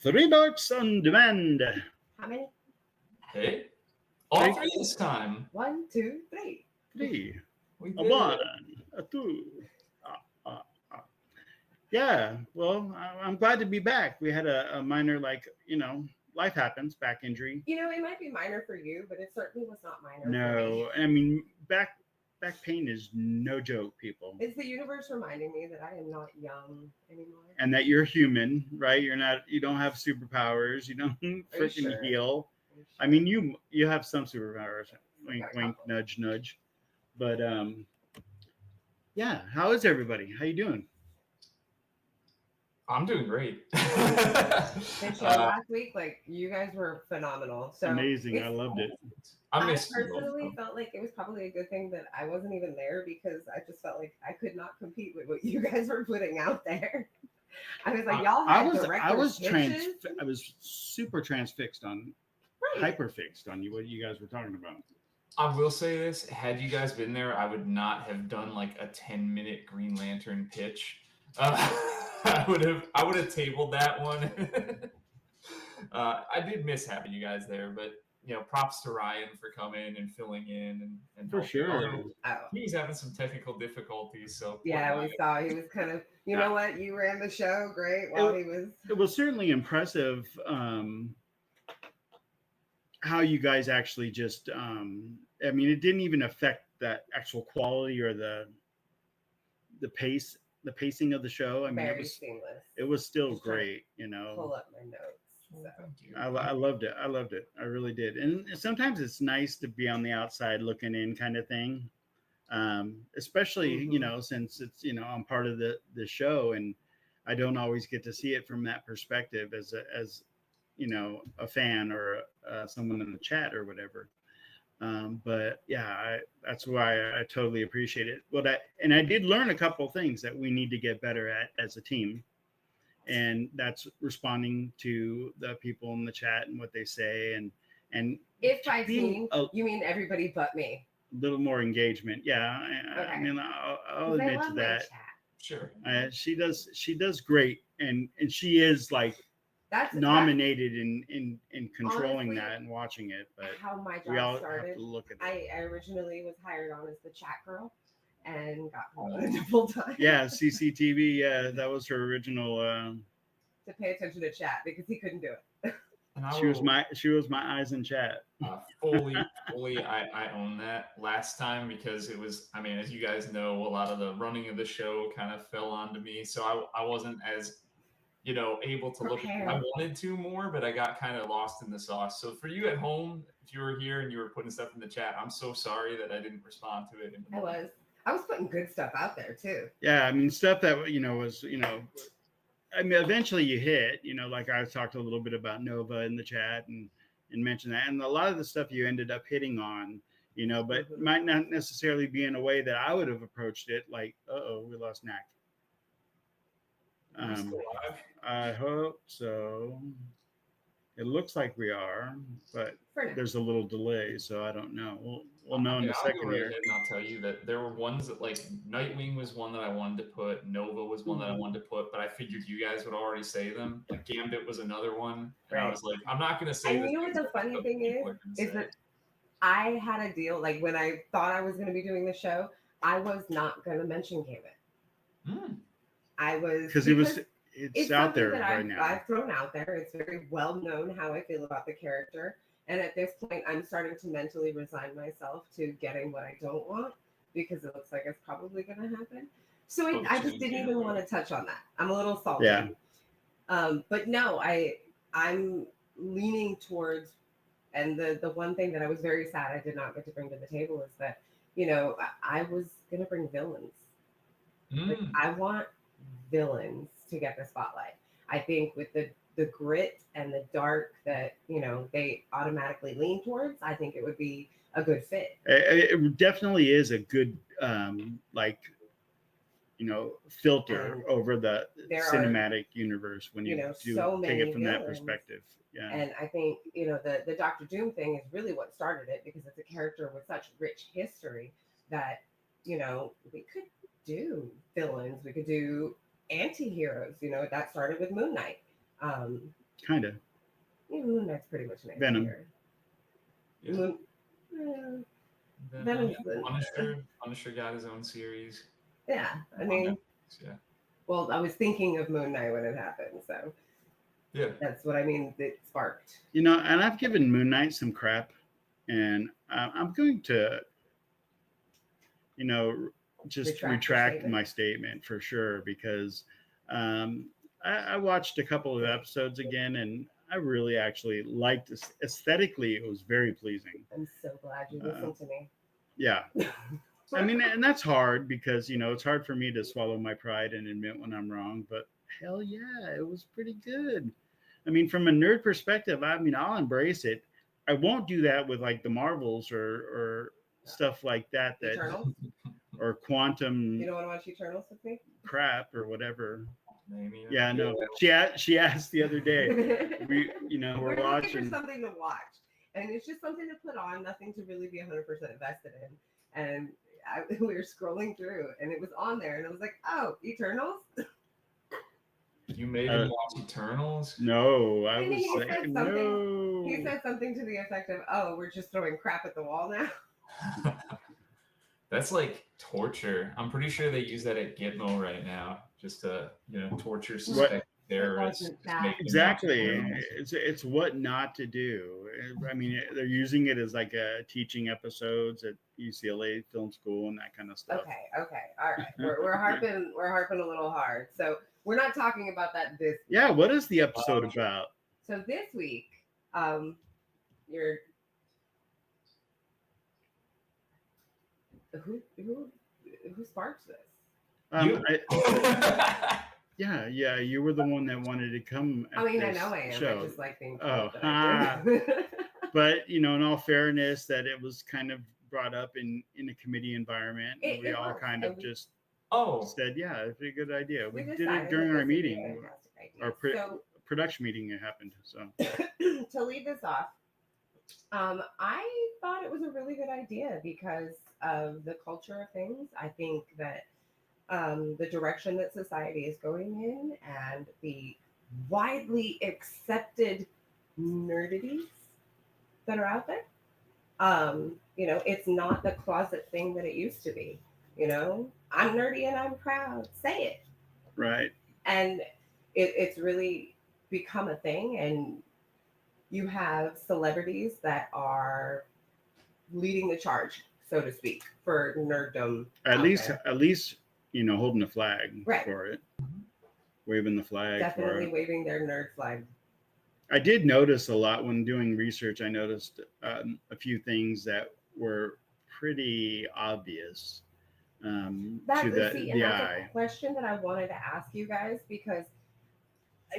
Three Dorks on Demand. How many? Hey, all Three, three this time. 1, 2, 3. three, We a did one, it. a two. Uh, uh. Yeah, well, I'm glad to be back. We had a minor, life happens, back injury. It might be minor for you, but it certainly was not minor for me. No, I mean, back pain is no joke, people. Is the universe reminding me that I am not young anymore? And that you're human, right? You don't have superpowers. You don't Are you freaking sure? heal. Are you I sure? mean, you have some superpowers. I Wink, got a wink, couple. nudge, nudge. But yeah. How is everybody? How you doing? I'm doing great. The show last week, you guys were phenomenal. So Amazing. I loved it. I I missed you both. personally felt like it was probably a good thing that I wasn't even there because I just felt like I could not compete with what you guys were putting out there. I was like, y'all had I was super transfixed on, right. hyperfixed on what you guys were talking about. I will say this: had you guys been there, I would not have done like a 10-minute Green Lantern pitch. I would have tabled that one. I did miss having you guys there, but props to Ryan for coming and filling in and For helping. sure. Oh. He was having some technical difficulties, so Yeah, we saw he was kind of. You know what? You ran the show great while he was. It was certainly impressive how you guys actually just. I mean, it didn't even affect that actual quality or the pacing of the show. I mean, Very seamless. It was still Just great. Pull up my notes. So. Thank you. I loved it. I loved it. I really did. And sometimes it's nice to be on the outside looking in, kind of thing. Especially since it's I'm part of the show and I don't always get to see it from that perspective as a fan or someone in the chat or whatever. But yeah, that's why I totally appreciate it. I did learn a couple of things that we need to get better at as a team, and that's responding to the people in the chat and what they say, and if by team you mean everybody but me. Little more engagement. Yeah, Okay. I mean, I'll admit to that. Sure. She does great, and she is that's nominated in controlling honestly, that and watching it. But how my job we all started, have to look at I originally was hired on as the chat girl and got promoted to full time. Yeah, CCTV. Yeah, that was her original. To pay attention to chat because he couldn't do it. She was my eyes in chat. Fully, I own that last time because it was. I mean, as you guys know, a lot of the running of the show kind of fell onto me, so I wasn't as able to look. I wanted to more, but I got kind of lost in the sauce. So for you at home, if you were here and you were putting stuff in the chat, I'm so sorry that I didn't respond to it. I was putting good stuff out there too. Yeah, I mean stuff that was I mean, eventually you hit, like I talked a little bit about Nova in the chat and mentioned that. And a lot of the stuff you ended up hitting on, but might not necessarily be in a way that I would have approached it. Like, we lost Knack. I hope so. It looks like we are, but there's a little delay, so I don't know. We'll know in a second here. And I'll tell you that there were ones that Nightwing was one that I wanted to put, Nova was one that I wanted to put, but I figured you guys would already say them. Like Gambit was another one, and I was like, I'm not going to say. And you know what the funny thing is that I had a deal. Like when I thought I was going to be doing the show, I was not going to mention Gambit. I was because it's out there right now. I've thrown out there. It's very well known how I feel about the character. And at this point, I'm starting to mentally resign myself to getting what I don't want because it looks like it's probably going to happen. So I just didn't even want to touch on that. I'm a little salty. Yeah. But no, I'm leaning towards, and the one thing that I was very sad I did not get to bring to the table is that, I was going to bring villains. Like, I want villains to get the spotlight. I think with the grit and the dark that they automatically lean towards, I think it would be a good fit. It definitely is a good filter over the cinematic universe when you do take it from that perspective. Yeah. And I think the Dr. Doom thing is really what started it because it's a character with such rich history that we could do villains, we could do anti-heroes. That started with Moon Knight. Kind of. Moon Knight's pretty much next Venom. year. Yeah. Punisher got his own series. Yeah, I mean, yeah. Well, I was thinking of Moon Knight when it happened, so yeah, that's what I mean. It sparked. And I've given Moon Knight some crap, and I'm going to, just retract my statement for sure, because I watched a couple of episodes again, and I really actually liked this. Aesthetically, it was very pleasing. I'm so glad you listened to me. Yeah. I mean, and that's hard because, it's hard for me to swallow my pride and admit when I'm wrong, but hell yeah, it was pretty good. I mean, from a nerd perspective, I'll embrace it. I won't do that with like the Marvels or stuff like that. Eternals? Or quantum. You don't want to watch Eternals with me? Crap or whatever. Maybe. Yeah, no. She asked the other day. We're watching. Looking for something to watch, and it's just something to put on, nothing to really be 100% invested in. And we were scrolling through, and it was on there, and I was like, "Oh, Eternals." You made him watch Eternals? No, I was like, no. He said something to the effect of, "Oh, we're just throwing crap at the wall now." That's like torture. I'm pretty sure they use that at Gitmo right now, just to torture suspected terrorists. Exactly. It's what not to do. I mean, they're using it as like teaching episodes at UCLA Film School and that kind of stuff. Okay, all right. We're harping a little hard. So we're not talking about that this week. Yeah, what is the episode about? So this week, who sparked this? Yeah, you were the one that wanted to come. I mean, I know I am. Show. I just like being told But in all fairness, that it was kind of brought up in a committee environment. We all kind of just said, yeah, it's a good idea. We did it during our meeting, our production meeting. It happened. So to lead this off, I thought it was a really good idea because of the culture of things. I think that the direction that society is going in and the widely accepted nerdities that are out there. It's not the closet thing that it used to be. I'm nerdy and I'm proud. Say it. Right. And it's really become a thing. And you have celebrities that are leading the charge, so to speak, for nerddom. At least, holding a flag for it. Waving the flag. Definitely waving their nerd flag. I did notice a lot when doing research. I noticed a few things that were pretty obvious to the eye. A question that I wanted to ask you guys, because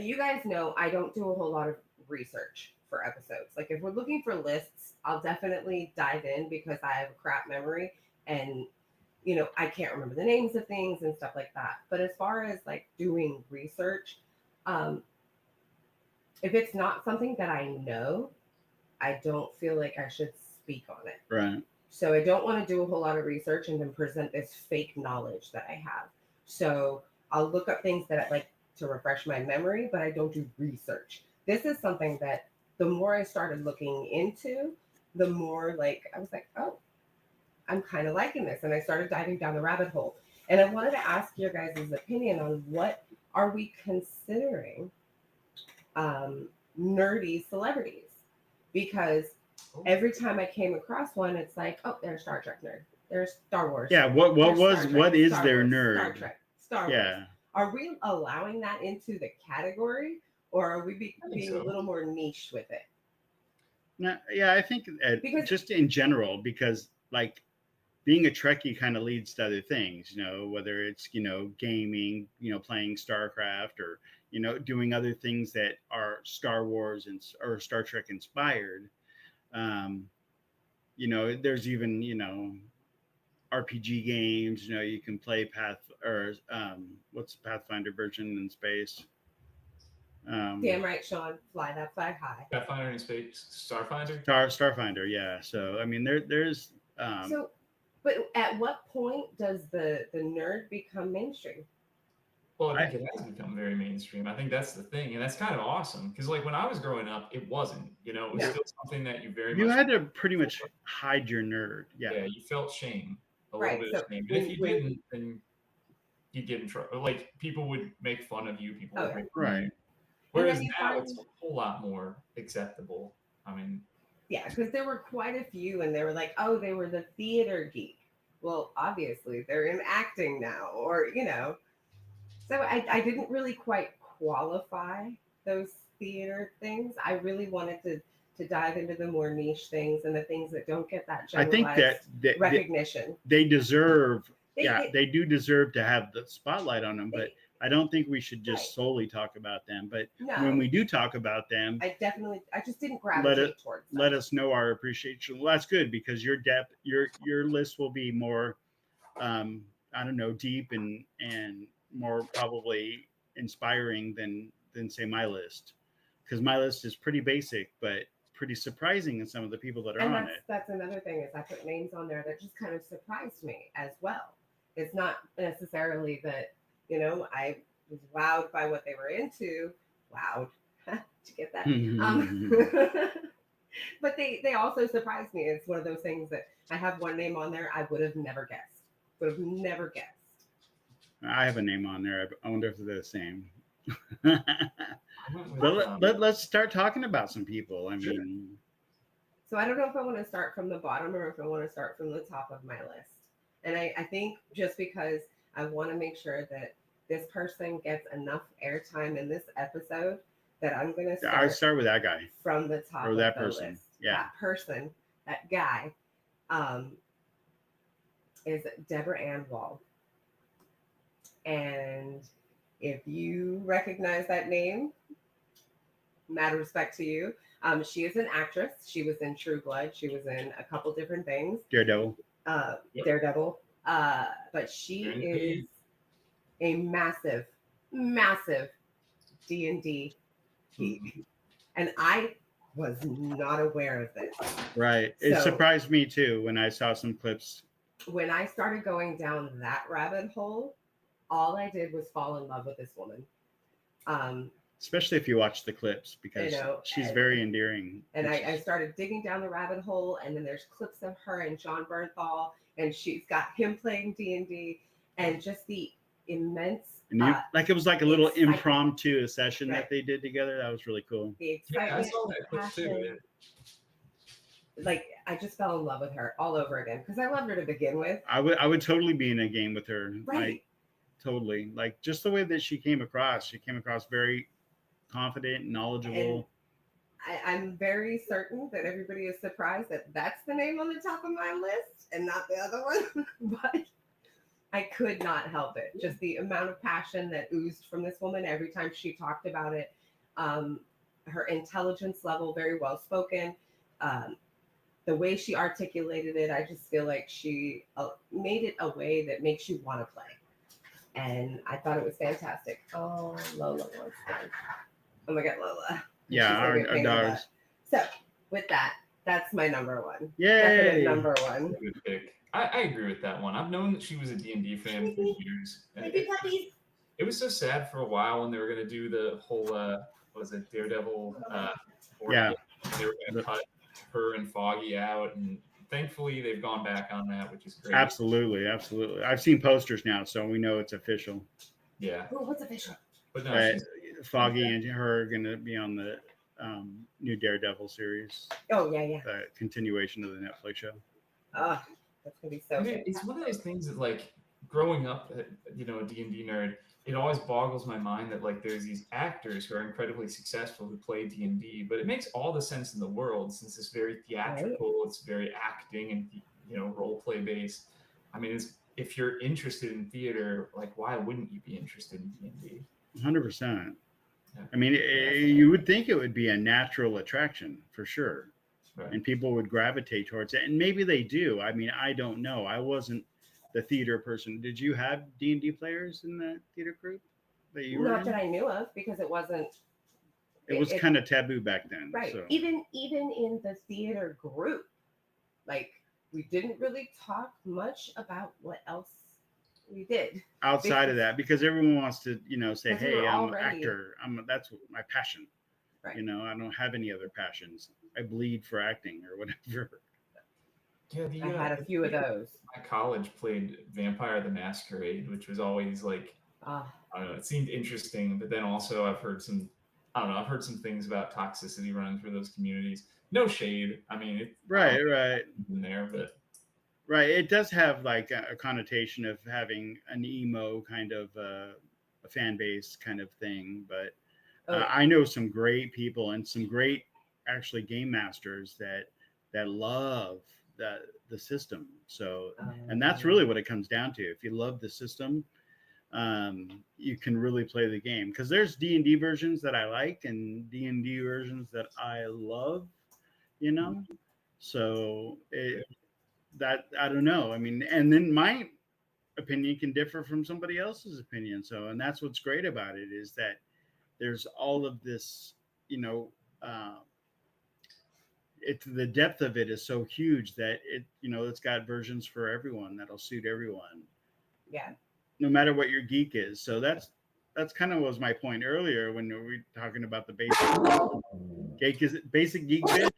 you guys know I don't do a whole lot of research for episodes. Like if we're looking for lists, I'll definitely dive in because I have a crap memory and I can't remember the names of things and stuff like that. But as far as like doing research, if it's not something that I know, I don't feel like I should speak on it. Right. So I don't want to do a whole lot of research and then present this fake knowledge that I have. So I'll look up things that I like to refresh my memory, but I don't do research. This is something that the more I started looking into, the more I was like, oh, I'm kind of liking this. And I started diving down the rabbit hole. And I wanted to ask your guys' opinion on what are we considering nerdy celebrities? Because every time I came across one, it's like, oh, they're a Star Trek nerd. They're a Star Wars. Yeah, what is their nerd? Star Trek. Star Wars. Are we allowing that into the category, or are we being a little more niche with it? No, yeah, I think just in general, because like being a Trekkie kind of leads to other things, whether it's, gaming, playing StarCraft or, doing other things that are Star Wars or Star Trek inspired. There's even, RPG games, you can play what's the Pathfinder version in space? Damn right, Sean. Fly that flag high. Pathfinder in space, Starfinder. Starfinder, yeah. So I mean, there's. But at what point does the nerd become mainstream? Well, I think it has become very mainstream. I think that's the thing, and that's kind of awesome because, like, when I was growing up, it wasn't. It was still something that you very much. You had to pretty much hide your nerd. Yeah. Yeah, you felt shame, a little bit of shame, and if you didn't, then you'd get in trouble. Like, people would make fun of you. People would make fun of you. Whereas now it's a whole lot more acceptable. I mean, yeah, because there were quite a few, and they were like, "Oh, they were the theater geek." Well, obviously, they're in acting now, or So I didn't really quite qualify those theater things. I really wanted to dive into the more niche things and the things that don't get that generalized I think that recognition. They deserve, they do deserve to have the spotlight on them, but I don't think we should just solely talk about them. But when we do talk about them, I just didn't gravitate towards them. Let us know our appreciation. Well, that's good because your list will be more, I don't know, deep and more probably inspiring than say my list, because my list is pretty basic but pretty surprising in some of the people that are on it. That's another thing is I put names on there that just kind of surprised me as well. It's not necessarily that I was wowed by what they were into. Wowed to get that. But they also surprised me. It's one of those things that I have one name on there I would have never guessed. I have a name on there. I wonder if they're the same. But let's start talking about some people. I mean, so I don't know if I want to start from the bottom or if I want to start from the top of my list. And I think just because I want to make sure that this person gets enough airtime in this episode that I'm going to I start with that guy from the top or of that the person. list. Yeah, that person, that guy, is Deborah Ann Wall. And if you recognize that name, mad respect to you. She is an actress. She was in True Blood. She was in a couple different things. Daredevil. Daredevil. But she is a massive, massive D&D geek. And I was not aware of this. Right. It surprised me too when I saw some clips. When I started going down that rabbit hole, all I did was fall in love with this woman. Especially if you watch the clips, because she's very endearing. And I started digging down the rabbit hole, and then there's clips of her and John Bernthal, and she's got him playing D&D, and just the immense... it was like a little impromptu session that they did together. That was really cool. The excitement, I saw that clip too. Like, I just fell in love with her all over again, because I loved her to begin with. I would totally be in a game with her. Right. Like, totally. Like, just the way that she came across very confident and knowledgeable. And I'm very certain that everybody is surprised that that's the name on the top of my list and not the other one. But I could not help it. Just the amount of passion that oozed from this woman every time she talked about it. Her intelligence level, very well spoken. The way she articulated it, I just feel like she made it a way that makes you want to play. And I thought it was fantastic. Oh, Lola wants one. Oh my God, Lola. Yeah, our dogs. So with that, that's my number one. Yay! Definite number one. Good pick. I agree with that one. I've known that she was a D&D fan for years. It was so sad for a while when they were going to do the whole, was it Daredevil? Yeah. They were going to cut her and Foggy out, and thankfully they've gone back on that, which is great. Absolutely. I've seen posters now, so we know it's official. Yeah. Oh, what's official? But no, Foggy and her are going to be on the new Daredevil series. Oh, yeah. The continuation of the Netflix show. Oh, that's going to be so good. It's one of those things that, like, growing up, a D&D nerd, it always boggles my mind that, like, there's these actors who are incredibly successful who play D&D, but it makes all the sense in the world since it's very theatrical, It's very acting and, role play based. I mean, if you're interested in theater, like, why wouldn't you be interested in D&D? 100%. I mean, you would think it would be a natural attraction for sure. Right. And people would gravitate towards it. And maybe they do. I mean, I don't know. I wasn't the theater person. Did you have D&D players in the theater group that you were in? Not that I knew of, because it wasn't. It was kind of taboo back then. Right. So. Even in the theater group, like, we didn't really talk much about what else We did. Outside of that, because everyone wants to, say, hey, I'm an already... actor. That's my passion. Right. I don't have any other passions. I bleed for acting or whatever. Yeah, I had a few of those. My college played Vampire the Masquerade, which was always like, I don't know, it seemed interesting, but then also I've heard some things about toxicity running through those communities. No shade. I mean, right. In there, but right, it does have like a connotation of having an emo kind of a fan base kind of thing, but I know some great people and some great actually game masters that love the system. So, and that's really what it comes down to. If you love the system, you can really play the game, because there's D&D versions that I like and D&D versions that I love, so that I don't know. I mean, and then my opinion can differ from somebody else's opinion. So, and that's what's great about it, is that there's all of this, the depth of it is so huge that it's got versions for everyone that'll suit everyone. Yeah. No matter what your geek is. So that's kind of was my point earlier when we were talking about the basic geek bitch.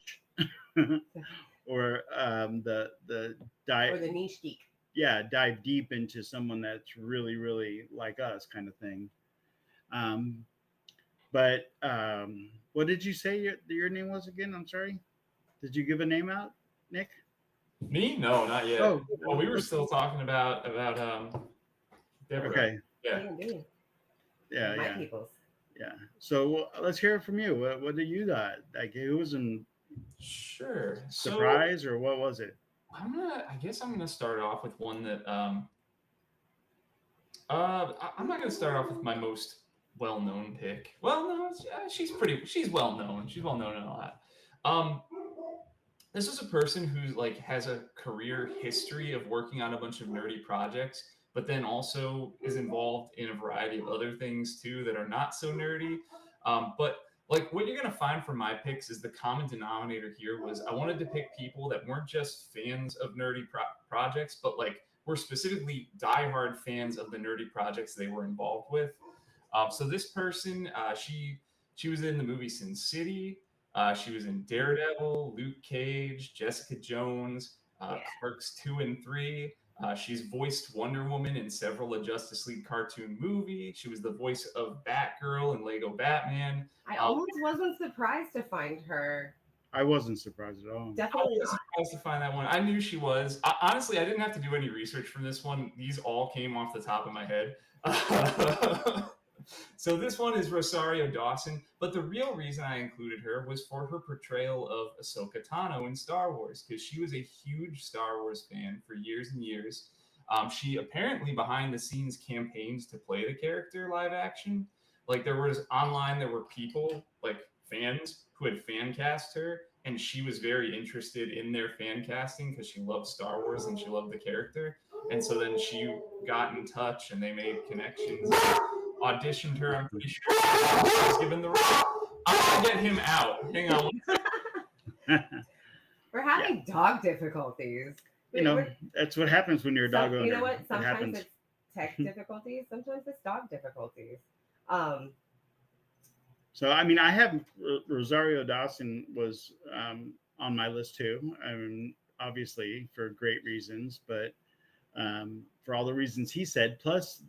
Or the dive, or the niche geek. Yeah, dive deep into someone that's really, really like us, kind of thing. But what did you say your name was again? I'm sorry. Did you give a name out, Nick? Me? No, not yet. Oh, well, we were still talking about Deborah. Okay. Yeah. Yeah. My peoples. Yeah. So let's hear it from you. What do you got? Like, who was in? Sure. Surprise, or what was it? I guess I'm gonna start off with one that I'm not gonna start off with my most well-known pick. Well, no, she's well-known. She's well-known in a lot. This is a person who like has a career history of working on a bunch of nerdy projects, but then also is involved in a variety of other things too that are not so nerdy. But like what you're going to find from my picks is the common denominator here was I wanted to pick people that weren't just fans of nerdy projects, but like were specifically diehard fans of the nerdy projects they were involved with. So this person, she was in the movie Sin City. She was in Daredevil, Luke Cage, Jessica Jones, Clerks 2 and 3. She's voiced Wonder Woman in several Justice League cartoon movies. She was the voice of Batgirl in Lego Batman. I almost wasn't surprised to find her. I wasn't surprised at all. Definitely I was surprised to find that one. I knew she was. Honestly, I didn't have to do any research from this one. These all came off the top of my head. So this one is Rosario Dawson, but the real reason I included her was for her portrayal of Ahsoka Tano in Star Wars, because she was a huge Star Wars fan for years and years. She apparently behind the scenes campaigns to play the character live action. Like there were people, like fans, who had fan cast her, and she was very interested in their fan casting because she loved Star Wars and she loved the character. And so then she got in touch and they made connections. Auditioned her, I'm pretty sure she was given the role. I'm gonna get him out. Hang on. We're having dog difficulties. That's what happens when you're a dog owner. You know what? Sometimes it's tech difficulties. Sometimes it's dog difficulties. So, I mean, I have Rosario Dawson was on my list too. I mean, obviously for great reasons, but for all the reasons he said, plus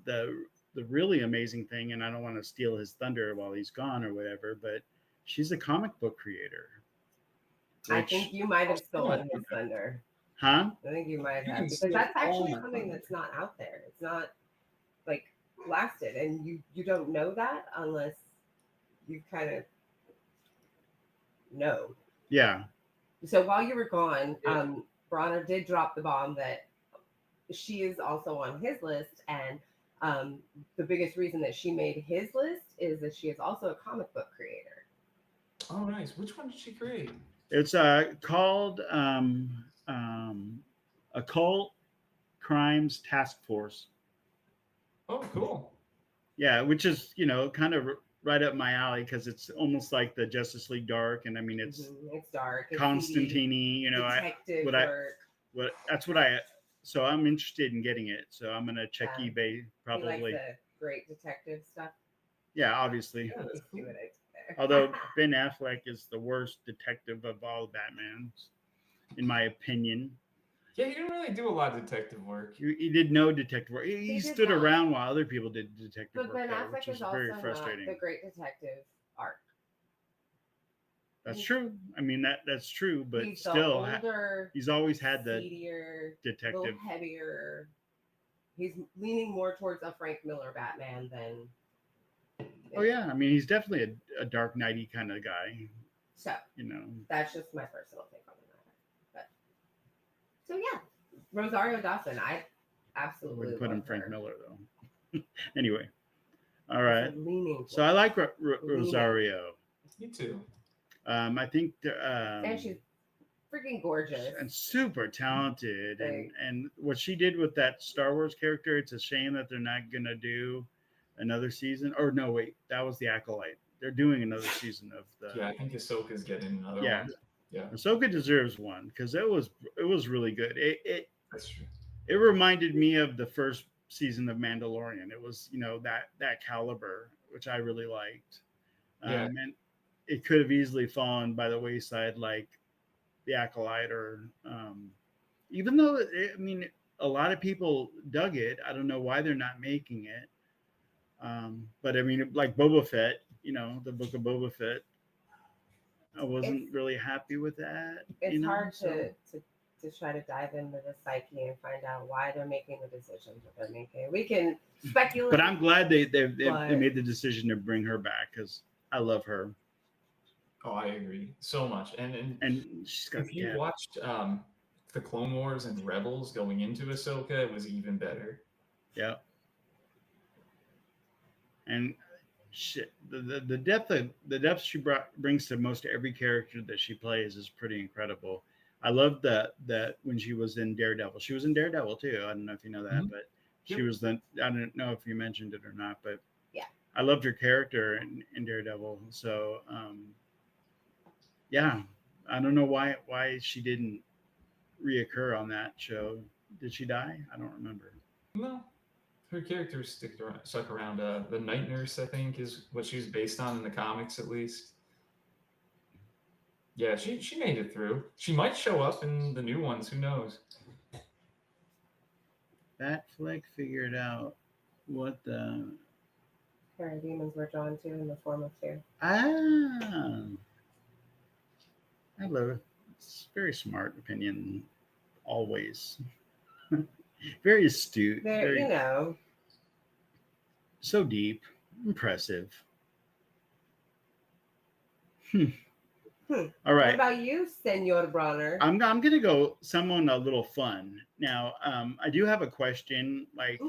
the really amazing thing, and I don't want to steal his thunder while he's gone or whatever, but she's a comic book creator. I think you might have stolen his thunder. Huh? I think you might have, because that's actually something that's not out there. It's not like blasted, and you don't know that unless you kind of know. Yeah. So while you were gone, Brana did drop the bomb that she is also on his list, and the biggest reason that she made his list is that she is also a comic book creator. Oh, nice. Which one did she create? It's called Occult Crimes Task Force. Oh, cool. Yeah, which is, kind of right up my alley, because it's almost like the Justice League Dark, and I mean it's dark, Constantine, detective work. That's what I so I'm interested in getting it. So I'm gonna check eBay probably. You like the great detective stuff? Yeah, obviously. Yeah, let's see what I do. Although Ben Affleck is the worst detective of all Batmans, in my opinion. Yeah, he didn't really do a lot of detective work. He did no detective work. He stood around while other people did detective work, Ben Affleck which was is also very frustrating. not the great detective arc. That's true. I mean that's true, but he's still, older, he's always had the seedier, detective, a little heavier. He's leaning more towards a Frank Miller Batman than. Oh yeah, I mean he's definitely a Dark Knighty kind of guy. So that's just my personal take on the matter. But so yeah, Rosario Dawson, I absolutely wouldn't put him Frank her. Miller though. Anyway, all right. So I like Rosario. Me too. I think and she's freaking gorgeous and super talented, and what she did with that Star Wars character, it's a shame that they're not gonna do another season. Or no, wait, that was the Acolyte. They're doing another season of the. Yeah, I think Ahsoka's getting another one. Yeah, Ahsoka deserves one because it was really good. That's true. It reminded me of the first season of Mandalorian. It was that caliber, which I really liked. And it could have easily fallen by the wayside, like the Acolyte, or even though a lot of people dug it. I don't know why they're not making it. But I mean, like Boba Fett, the Book of Boba Fett, I wasn't really happy with that. It's hard to try to dive into the psyche and find out why they're making the decisions that they're making. We can speculate, but I'm glad they made the decision to bring her back because I love her. Oh, I agree so much. And she's got. If you watched the Clone Wars and Rebels going into Ahsoka, it was even better. Yeah. And shit, the depth she brings to most every character that she plays is pretty incredible. I love that when she was in Daredevil. She was in Daredevil too. I don't know if you know that, but she was I don't know if you mentioned it or not, but yeah, I loved her character in Daredevil. So yeah, I don't know why she didn't reoccur on that show. Did she die? I don't remember. No, her character stuck around. The Night Nurse, I think, is what she was based on in the comics, at least. Yeah, she made it through. She might show up in the new ones. Who knows? Batfleck figured out what the parademons were drawn to in the form of fear. Ah. I love it. It's very smart opinion, always. Very astute. Very, so deep, impressive. All right. What about you, Senor Bronner? I'm gonna go someone a little fun. Now, I do have a question. Like,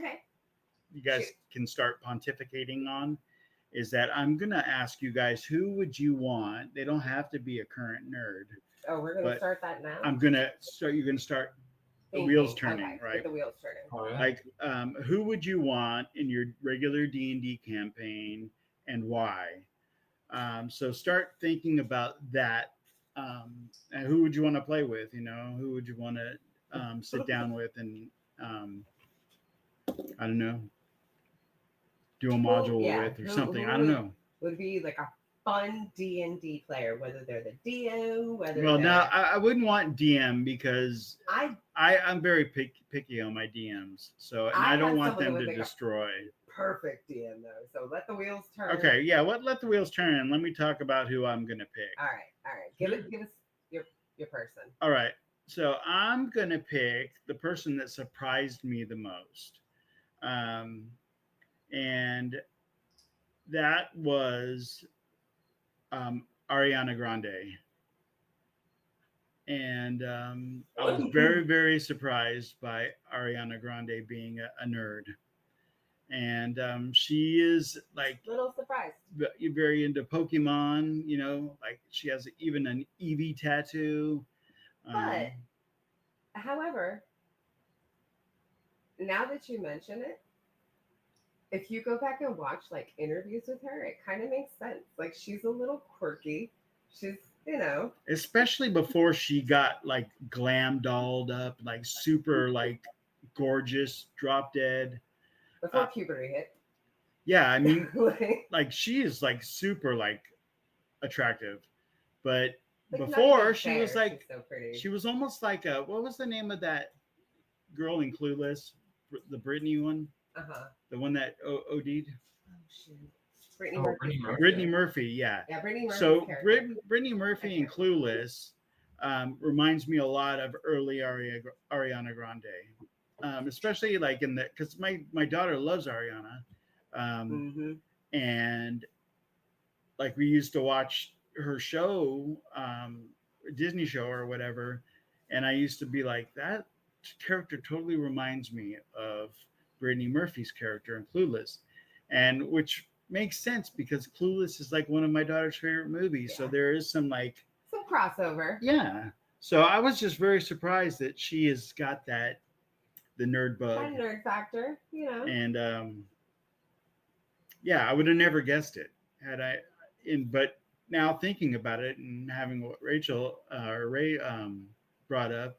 you guys can start pontificating on. Is that I'm gonna ask you guys, who would you want? They don't have to be a current nerd. Oh, we're gonna start that now. You're gonna start the wheels turning, right? Get the wheels turning. All right. Like, who would you want in your regular D&D campaign, and why? So start thinking about that. And who would you want to play with? Who would you want to sit down with and I don't know, do a module with or something. I don't know. Would be like a fun D&D player, whether they're the DM, whether. Well, now I wouldn't want DM because I'm very picky on my DMs, so and I don't want them to destroy. Perfect DM though, so let the wheels turn. Okay, yeah, let the wheels turn, and let me talk about who I'm gonna pick. All right. Give us your person. All right, so I'm gonna pick the person that surprised me the most, and that was Ariana Grande. And I was very, very surprised by Ariana Grande being a nerd. And she is like little surprised, very into Pokemon, like she has even an Eevee tattoo. But however, now that you mention it, if you go back and watch like interviews with her, it kind of makes sense. Like she's a little quirky. She's, especially before she got like glam dolled up, like super like gorgeous, drop dead. Before puberty hit. Yeah, I mean, like she is like super like attractive, but before she was like, so pretty. She was almost like a, what was the name of that girl in Clueless, the Brittany one, the one that OD'd. Oh shit. Brittany Murphy, yeah. Yeah, Brittany Murphy. So Brittany Murphy in Clueless reminds me a lot of early Ariana Grande, especially like in the, because my daughter loves Ariana, and like we used to watch her show, Disney show or whatever, and I used to be like, that character totally reminds me of Brittany Murphy's character in Clueless, and which makes sense because Clueless is like one of my daughter's favorite movies. Yeah. So there is some crossover. Yeah. So I was just very surprised that she has got the nerd bug. That nerd factor, And yeah, I would have never guessed it had I. But now thinking about it and having what Ray brought up,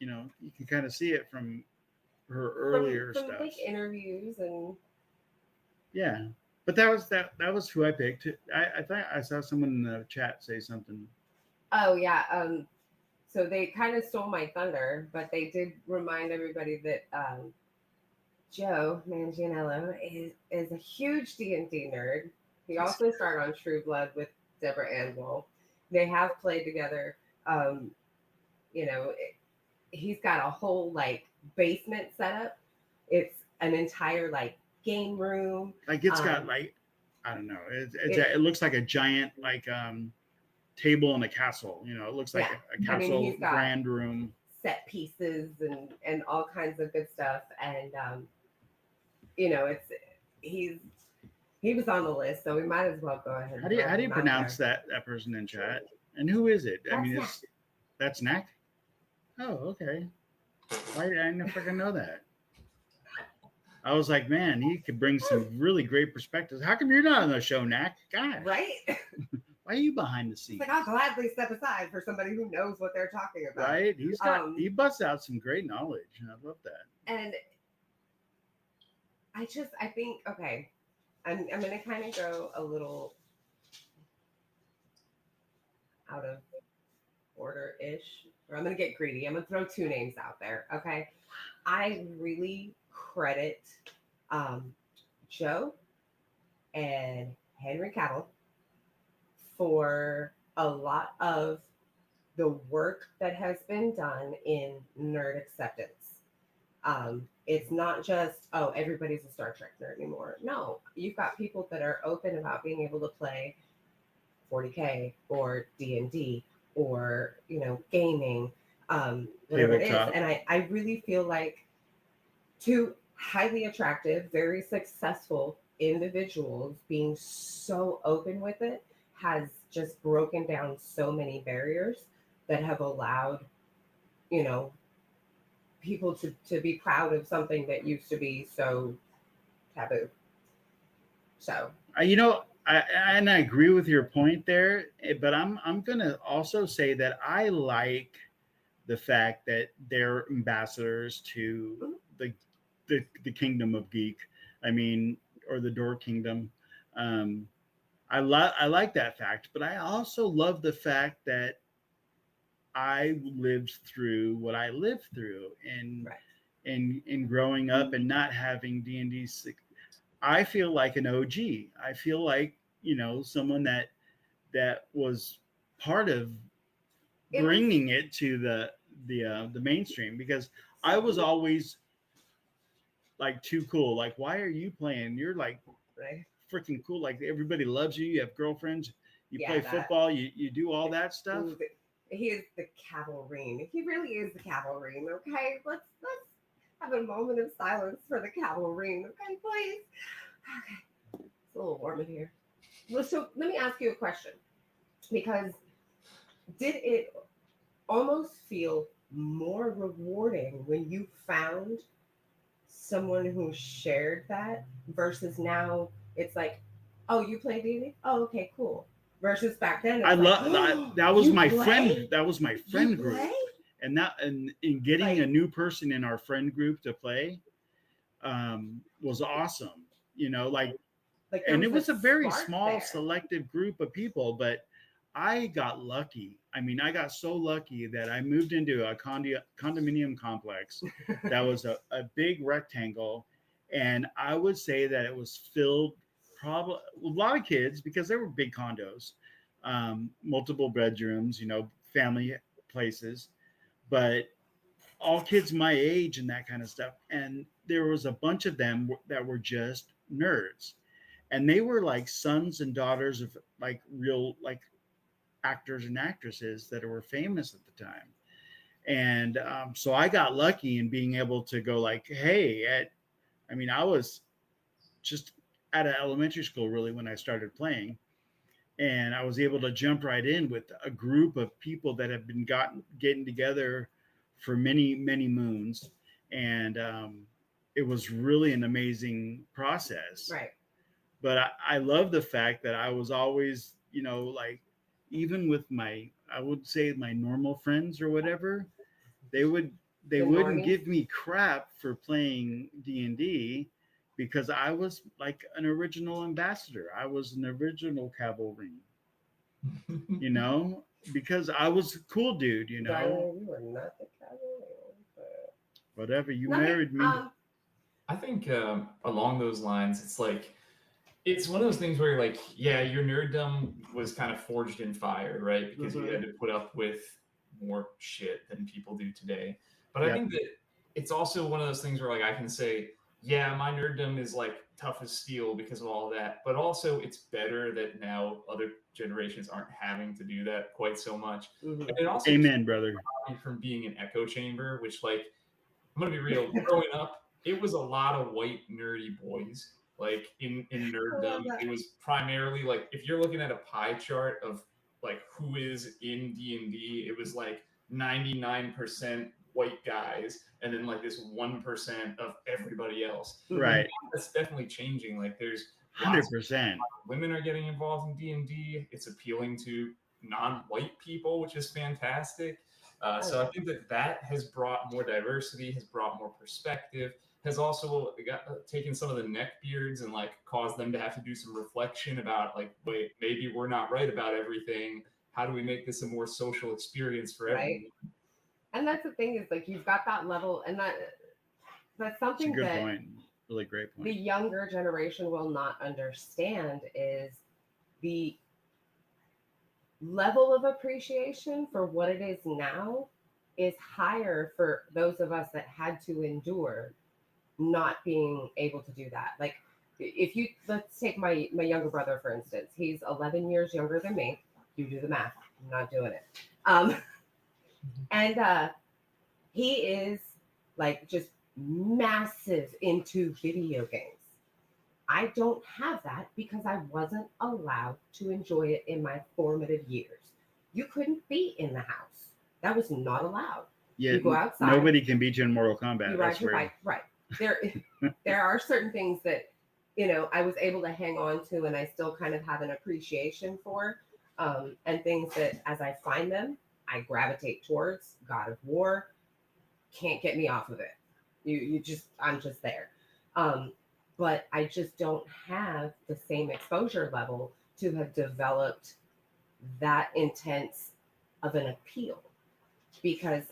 you can kind of see it from her earlier from stuff. Like interviews and. Yeah. But that was who I picked. I thought I saw someone in the chat say something. Oh yeah. So they kind of stole my thunder, but they did remind everybody that Joe Manganiello is a huge D&D nerd. He also starred on True Blood with Deborah Ann Woll. They have played together. He's got a whole like basement setup. It's an entire like game room. Like it's got like, I don't know. It looks like a giant like table in a castle. It looks like a castle grand room. Set pieces and all kinds of good stuff. And he was on the list, so we might as well go ahead. How do you pronounce that person in chat? And who is it? That's Knack. Oh, okay. Why did I never freaking know that? I was like, man, he could bring some really great perspectives. How come you're not on the show, Knack? God, right? Why are you behind the scenes? Like, I'll gladly step aside for somebody who knows what they're talking about. Right? He busts out some great knowledge. I love that. And I think, okay, I'm going to kind of go a little out of order-ish, or I'm going to get greedy. I'm going to throw two names out there, okay? I really credit Joe and Henry Cavill for a lot of the work that has been done in nerd acceptance. It's not just, everybody's a Star Trek nerd anymore. No, you've got people that are open about being able to play 40K or D&D or, gaming, whatever it is. And I really feel like two highly attractive, very successful individuals being so open with it has just broken down so many barriers that have allowed, people to be proud of something that used to be so taboo. So, I agree with your point there, but I'm gonna also say that I like the fact that they're ambassadors to the kingdom of Geek. I mean, or the Dork Kingdom. I like that fact, but I also love the fact that I lived through what I lived through in growing up and not having D&D. I feel like an OG. I feel like, someone that was part of bringing it to the mainstream, because I was always like too cool. Like, why are you playing? You're like freaking cool. Like, everybody loves you. You have girlfriends. You play football. You do all that stuff. He is the cavalry. He really is the cavalry. Okay, let's have a moment of silence for the cavalry. Okay, please. Okay, it's a little warm in here. Well, so let me ask you a question, because did it almost feel more rewarding when you found someone who shared that versus now it's like, oh, you play D&D? Oh, okay, cool. Versus back then, that was my friend. That was my friend group, and in getting a new person in our friend group to play was awesome. And it was a very small selective group of people, but I got lucky. I mean, I got so lucky that I moved into a condominium complex that was a big rectangle, and I would say that it was filled probably a lot of kids because they were big condos, multiple bedrooms, family places, but all kids my age and that kind of stuff. And there was a bunch of them that were just nerds, and they were like sons and daughters of like real like actors and actresses that were famous at the time. And so I got lucky in being able to go like, hey, I was just at an elementary school really when I started playing, and I was able to jump right in with a group of people that have been getting together for many, many moons. And it was really an amazing process. Right. But I love the fact that I was always, like, even with I would say my normal friends or whatever, they wouldn't give me crap for playing D&D because I was like an original ambassador. I was an original cavalry, because I was a cool dude, Darling, you were not the cavalry. But... Whatever, you married me. I think along those lines, it's one of those things where you're like, yeah, your nerddom was kind of forged in fire, right? Because you had to put up with more shit than people do today. But I think that it's also one of those things where like I can say, yeah, my nerddom is like tough as steel because of all of that. But also it's better that now other generations aren't having to do that quite so much. And it also Amen, brother. From being an echo chamber, which like, I'm going to be real, growing up, it was a lot of white nerdy boys. Like in nerddom, it was primarily like if you're looking at a pie chart of like who is in D&D, it was like 99% white guys, and then like this 1% of everybody else. Right. That's definitely changing. Like there's 100%. Women are getting involved in D&D. It's appealing to non-white people, which is fantastic. So I think that has brought more diversity, has brought more perspective, has also taken some of the neckbeards and like caused them to have to do some reflection about like, wait, maybe we're not right about everything. How do we make this a more social experience for everyone? And that's the thing is like you've got that level, and that's something that's a good point. Really great point. The younger generation will not understand is the level of appreciation for what it is now is higher for those of us that had to endure not being able to do that. Like let's take my younger brother, for instance. He's 11 years younger than me. You do the math. I'm not doing it. And he is like just massive into video games. I don't have that because I wasn't allowed to enjoy it in my formative years. You couldn't be in the house. That was not allowed. Yeah, you go outside. Nobody can beat you in Mortal Kombat. You ride your bike. Right. There are certain things that, I was able to hang on to and I still kind of have an appreciation for. And things that as I find them, I gravitate towards. God of War, can't get me off of it. I'm just there. But I just don't have the same exposure level to have developed that intense of an appeal because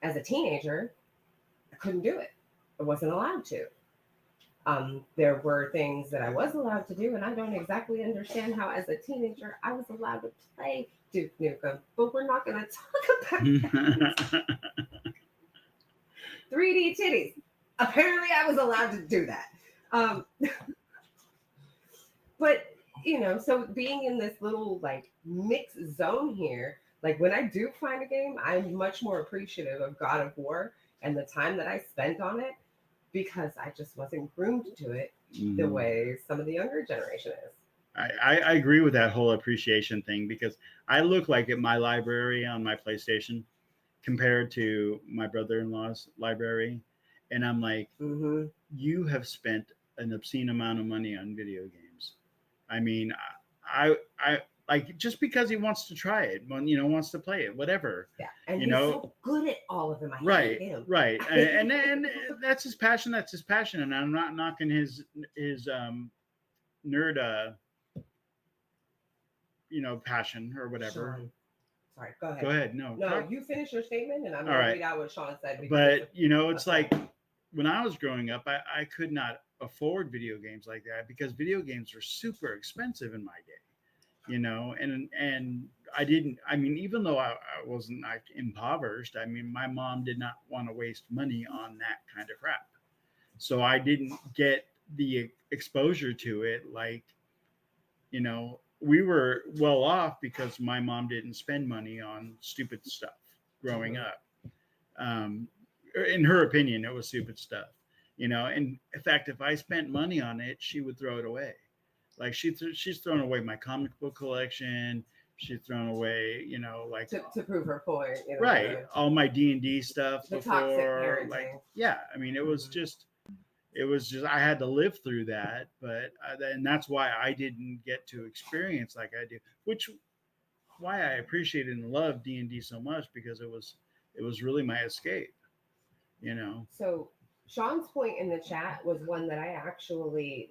as a teenager, I couldn't do it. I wasn't allowed to. There were things that I was allowed to do, and I don't exactly understand how as a teenager I was allowed to play Duke Nukem, but we're not going to talk about that. 3D titties. Apparently I was allowed to do that. But, so being in this little like mixed zone here, like when I do find a game, I'm much more appreciative of God of War and the time that I spent on it because I just wasn't groomed to it the way some of the younger generation is. I agree with that whole appreciation thing because I look like at my library on my PlayStation compared to my brother-in-law's library. And I'm like, you have spent an obscene amount of money on video games. I mean, I like just because he wants to try it, wants to play it, whatever. Yeah, and he's so good at all of them. I hate him. Right, and that's his passion. That's his passion, and I'm not knocking his nerd passion or whatever. Sean. Sorry, go ahead. Go ahead. No, you finish your statement, and I'm going to read out what Sean said. But it's like when I was growing up, I could not afford video games like that because video games were super expensive in my day, and I didn't. I mean, even though I wasn't like impoverished, I mean, my mom did not want to waste money on that kind of crap, so I didn't get the exposure to it like, we were well off because my mom didn't spend money on stupid stuff growing up. In her opinion, it was stupid stuff, and in fact, if I spent money on it, she would throw it away. Like she's thrown away my comic book collection. She's thrown away, like to prove her point, right? All my D&D stuff the before, toxic parenting. Like, yeah. I mean, it was just I had to live through that, but and that's why I didn't get to experience like I do, why I appreciated and loved D&D so much, because it was really my escape, So Sean's point in the chat was one that I actually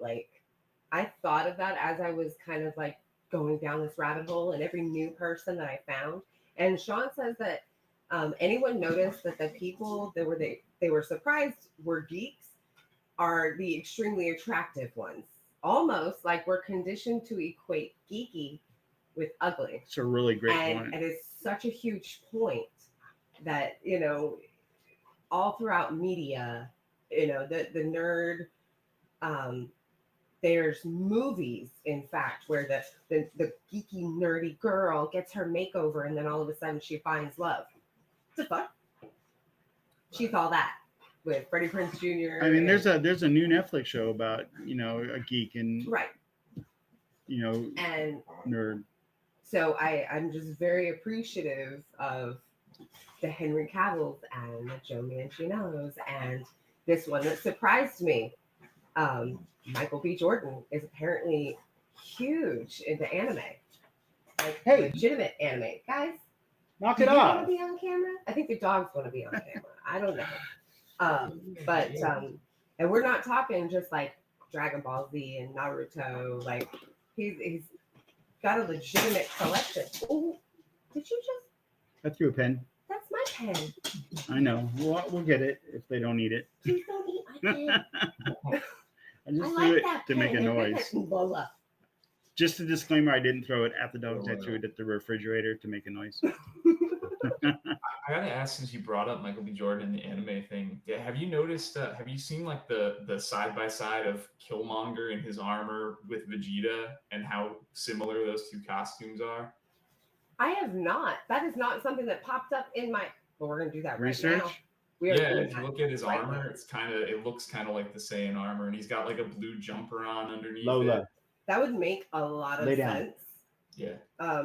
I thought of that as I was kind of like going down this rabbit hole, and every new person that I found. And Sean says that anyone noticed that the people that they were surprised were geeks are the extremely attractive ones. Almost like we're conditioned to equate geeky with ugly. It's a really great point. And it's such a huge point that, all throughout media, the nerd, there's movies, in fact, where the geeky, nerdy girl gets her makeover, and then all of a sudden she finds love. What the fuck? She's all that with Freddie Prinze Jr. I mean, there's a new Netflix show about a geek and right, and nerd. So I'm just very appreciative of the Henry Cavills and the Joe Manganiellos, and this one that surprised me. Michael B. Jordan is apparently huge into anime, like legitimate anime. Guys, knock it off. You want to be on camera? I think the dogs want to be on camera. I don't know. And we're not talking just like Dragon Ball Z and Naruto. Like he's got a legitimate collection. Oh, did you just? I threw a pen. That's my pen. I know. We'll get it if they don't eat it. Please don't eat my pen. I just threw it to make a noise. Just a disclaimer, I didn't throw it at the dogs. I threw it at the refrigerator to make a noise. I gotta ask, since you brought up Michael B. Jordan and the anime thing, have you noticed, have you seen like the side-by-side of Killmonger in his armor with Vegeta and how similar those two costumes are? I have not. That is not something that popped up in my, well, we're gonna do that research. Right now. If you look at his armor, it looks kind of like the Saiyan armor, and he's got like a blue jumper on underneath it. That would make a lot of sense. Yeah.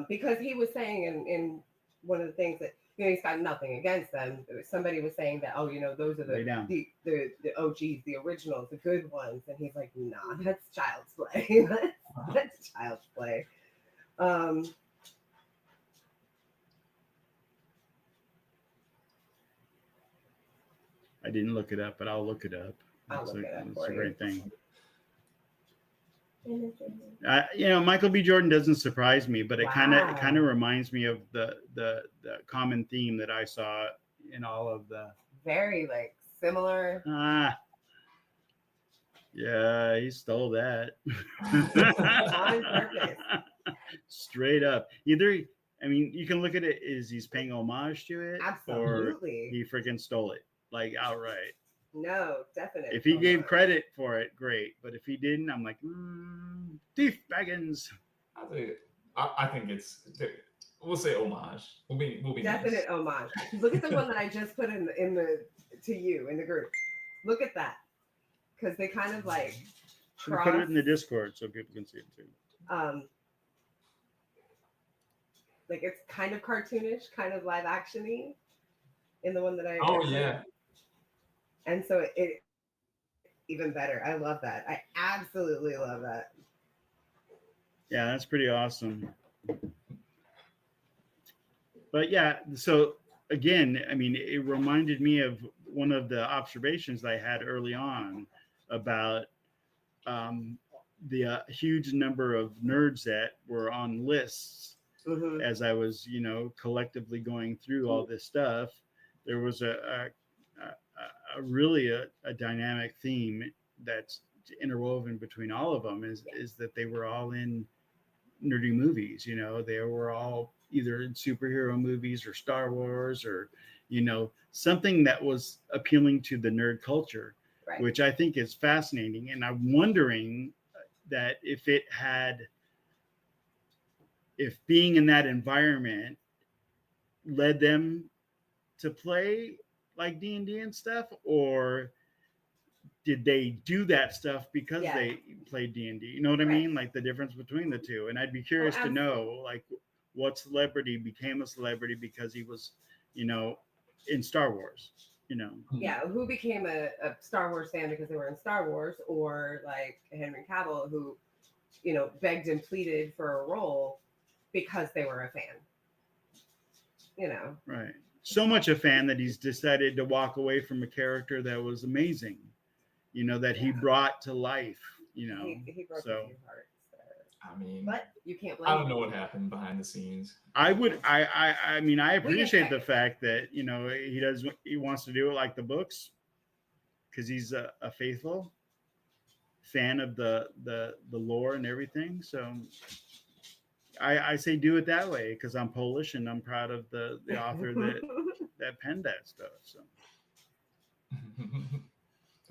Because he was saying in one of the things that he's got nothing against them. Somebody was saying that, those are the OGs, the originals, the good ones, and he's like, nah, that's child's play. That's child's play. I didn't look it up, but I'll look it up. It's a great thing. Michael B. Jordan doesn't surprise me, but it kind of reminds me of the common theme that I saw in all of the very similar. Yeah, he stole that on purpose. Straight up. Either, I mean, you can look at it as he's paying homage to it, absolutely, or he freaking stole it outright. No, definitely. If he gave credit for it, great. But if he didn't, I'm like, thief baggins. I think it's. We'll say homage. We'll be definite nice. Homage. Look at the one that I just put in the to you in the group. Look at that, because they kind of cross. Put it in the Discord so people can see it too. It's kind of cartoonish, kind of live actiony, in the one that I. Oh yeah. And so it even better. I love that. I absolutely love that. Yeah, that's pretty awesome. But yeah, so again, I mean, it reminded me of one of the observations I had early on about um, the huge number of nerds that were on lists as I was, collectively going through all this stuff. There was a really a dynamic theme that's interwoven between all of them is that they were all in nerdy movies. They were all either in superhero movies or Star Wars or something that was appealing to the nerd culture, right. which I think is fascinating. And I'm wondering that if being in that environment led them to play like D&D and stuff, or did they do that stuff because they played D&D? You know what I mean? Like the difference between the two. And I'd be curious to know, like, what celebrity became a celebrity because he was, in Star Wars, Yeah, who became a Star Wars fan because they were in Star Wars, or like Henry Cavill, who, begged and pleaded for a role because they were a fan. Right. So much a fan that he's decided to walk away from a character that was amazing, that he brought to life, He broke a few hearts there. I mean, but you can't blame I don't know what happened behind the scenes. I appreciate the fact that, he wants to do it like the books because he's a faithful fan of the lore and everything. So I say do it that way because I'm Polish and I'm proud of the author that penned that stuff. So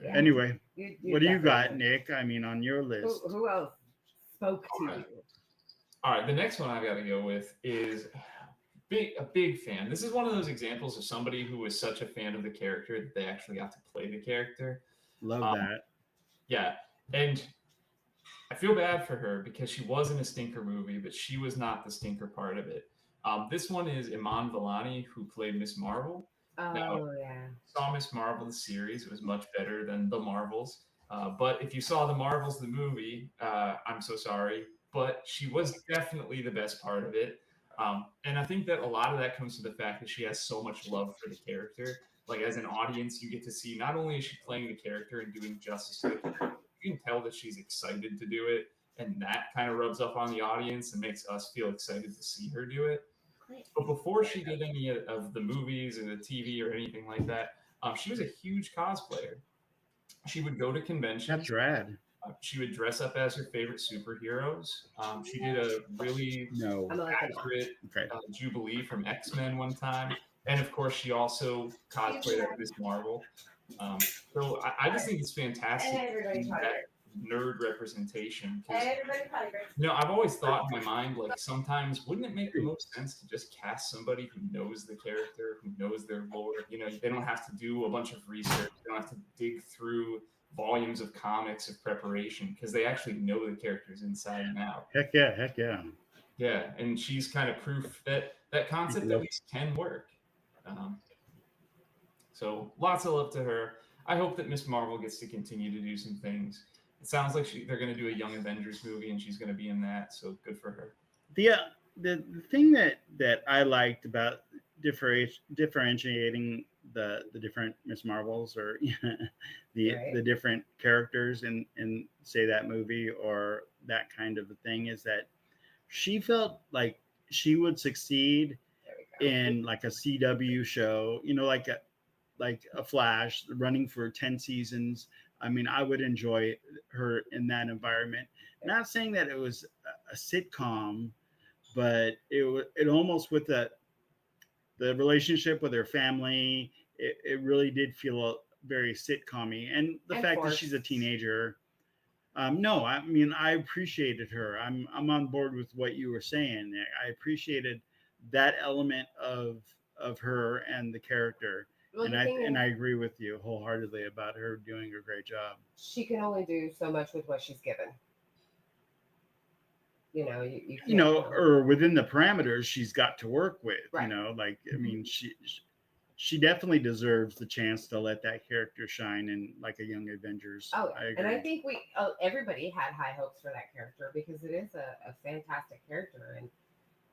anyway, what do you got, Nick? I mean, on your list. Who else spoke to you? All right, the next one I got to go with is a big fan. This is one of those examples of somebody who was such a fan of the character that they actually got to play the character. Love that. Yeah, and I feel bad for her because she was in a stinker movie, but she was not the stinker part of it. This one is Iman Vellani, who played Miss Marvel. Saw Miss Marvel the series. It was much better than The Marvels. But if you saw The Marvels the movie, I'm so sorry. But she was definitely the best part of it. And I think that a lot of that comes from the fact that she has so much love for the character. Like, as an audience, you get to see not only is she playing the character and doing justice to the character, you can tell that she's excited to do it. And that kind of rubs off on the audience and makes us feel excited to see her do it. But before she did any of the movies or the TV or anything like that, she was a huge cosplayer. She would go to conventions. That's rad. She would dress up as her favorite superheroes. She did a really accurate Jubilee from X-Men one time. And of course, she also cosplayed as Miss Marvel. So I just think it's fantastic nerd representation. I've always thought in my mind, like, sometimes wouldn't it make the most sense to just cast somebody who knows the character, who knows their lore? They don't have to do a bunch of research. They don't have to dig through volumes of comics of preparation because they actually know the characters inside and out. Heck yeah. Yeah, and she's kind of proof that concept at least can work. So lots of love to her. I hope that Miss Marvel gets to continue to do some things. It sounds like they're going to do a Young Avengers movie, and she's going to be in that. So good for her. The thing that I liked about differentiating the different Miss Marvels or the different characters in say that movie or that kind of a thing is that she felt like she would succeed in like a CW show, like a Flash running for 10 seasons. I mean, I would enjoy her in that environment. Not saying that it was a sitcom, but it almost with the relationship with her family, it really did feel very sitcom-y. And the fact that she's a teenager, no, I mean, I appreciated her. I'm on board with what you were saying. I appreciated that element of her and the character. Well, and I agree with you wholeheartedly about her doing a great job. She can only do so much with what she's given. Or within the parameters she's got to work with. Right. I mean, she definitely deserves the chance to let that character shine in like a Young Avengers. Oh, and I think everybody had high hopes for that character because it is a fantastic character, and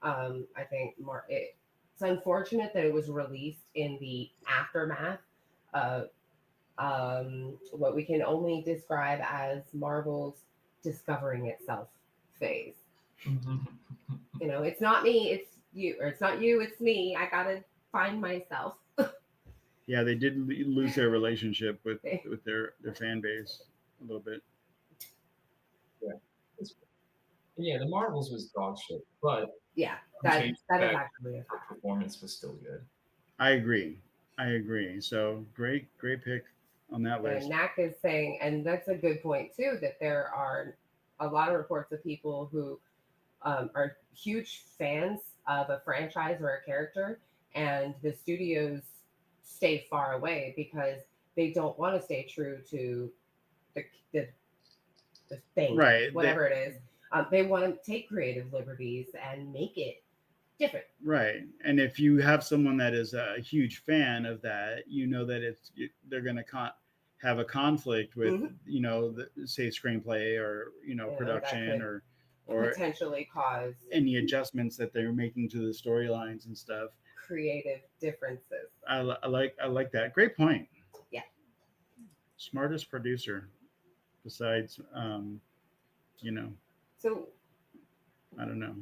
I think it's unfortunate that it was released in the aftermath of what we can only describe as Marvel's discovering itself phase. You know, it's not me, it's you, or it's not you, it's me. I gotta find myself. Yeah, they did lose their relationship with their fan base a little bit. Yeah, the Marvels was dog shit, but yeah, that is actually the performance was still good. I agree. So great pick on that list. And Knack is saying, and that's a good point too, that there are a lot of reports of people who are huge fans of a franchise or a character, and the studios stay far away because they don't want to stay true to the thing, right? Whatever it is. They want to take creative liberties and make it different. Right. And if you have someone that is a huge fan of that, you know that they're going to have a conflict with, you know, say screenplay or, you know, production or potentially cause any adjustments that they're making to the storylines and stuff. Creative differences. I like that. Great point. Yeah. Smartest producer besides, you know. So I don't know.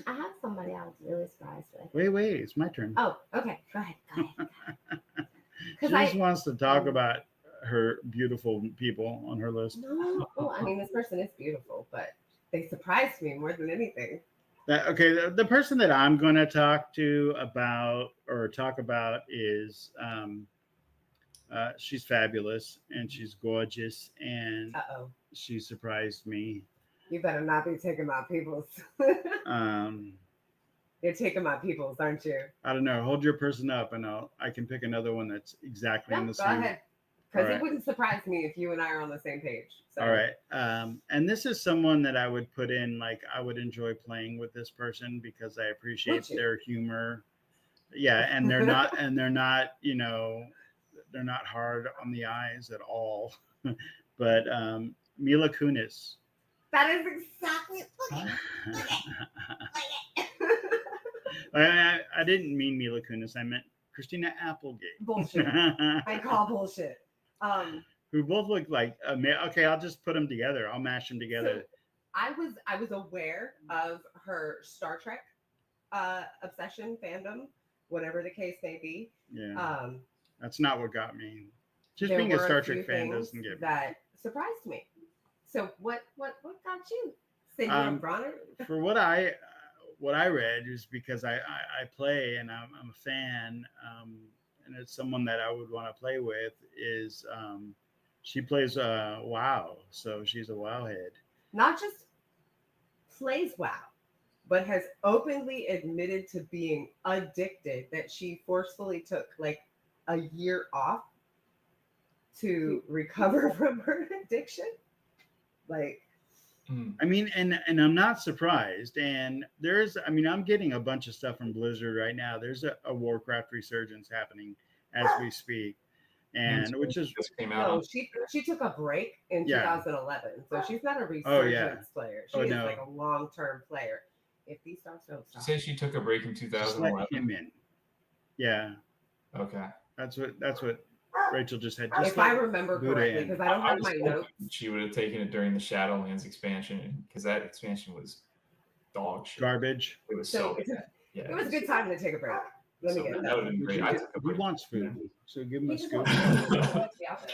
I have somebody I was really surprised with. Wait, it's my turn. Oh, okay. Go ahead. She just wants to talk about her beautiful people on her list. No, well, I mean, this person is beautiful, but they surprised me more than anything. The person that I'm going to talk about is she's fabulous and she's gorgeous and she surprised me. You better not be taking my peoples. You're taking my peoples, aren't you? I don't know. Hold your person up, and I can pick another one that's exactly in the same. Go ahead, because it wouldn't surprise me if you and I are on the same page. So. All right. And this is someone that I would put in. Like I would enjoy playing with this person because I appreciate their humor. Yeah, and they're not, you know, they're not hard on the eyes at all. But Mila Kunis. That is exactly. I didn't mean Mila Kunis. I meant Christina Applegate. Bullshit. I call bullshit. Who both look like okay. I'll just put them together. I'll mash them together. So I was aware of her Star Trek obsession, fandom, whatever the case may be. Yeah. That's not what got me. Just being a Star Trek fan doesn't get me. That surprised me. So what got you? Senor Bronner? For what I read is because I play and I'm a fan, and it's someone that I would want to play with. Is she plays WoW, so she's a WoW head. Not just plays WoW, but has openly admitted to being addicted. That she forcefully took like a year off to recover from her addiction. Like, I mean, and I'm not surprised. And I'm getting a bunch of stuff from Blizzard right now. There's a Warcraft resurgence happening as we speak, and which is just came out. No, she took a break in 2011, so she's not a resurgence player. She is like a long-term player. If these stars don't stop, she said she took a break in 2011. Let him in. Yeah. Okay. That's what Rachel just had. If I remember correctly, because I don't have my notes. She would have taken it during the Shadowlands expansion because that expansion was dog shit. Garbage. It was so bad. Yeah, it was a good time to take a break. Let me get that. Would have been great. He wants food, so give him a scoop.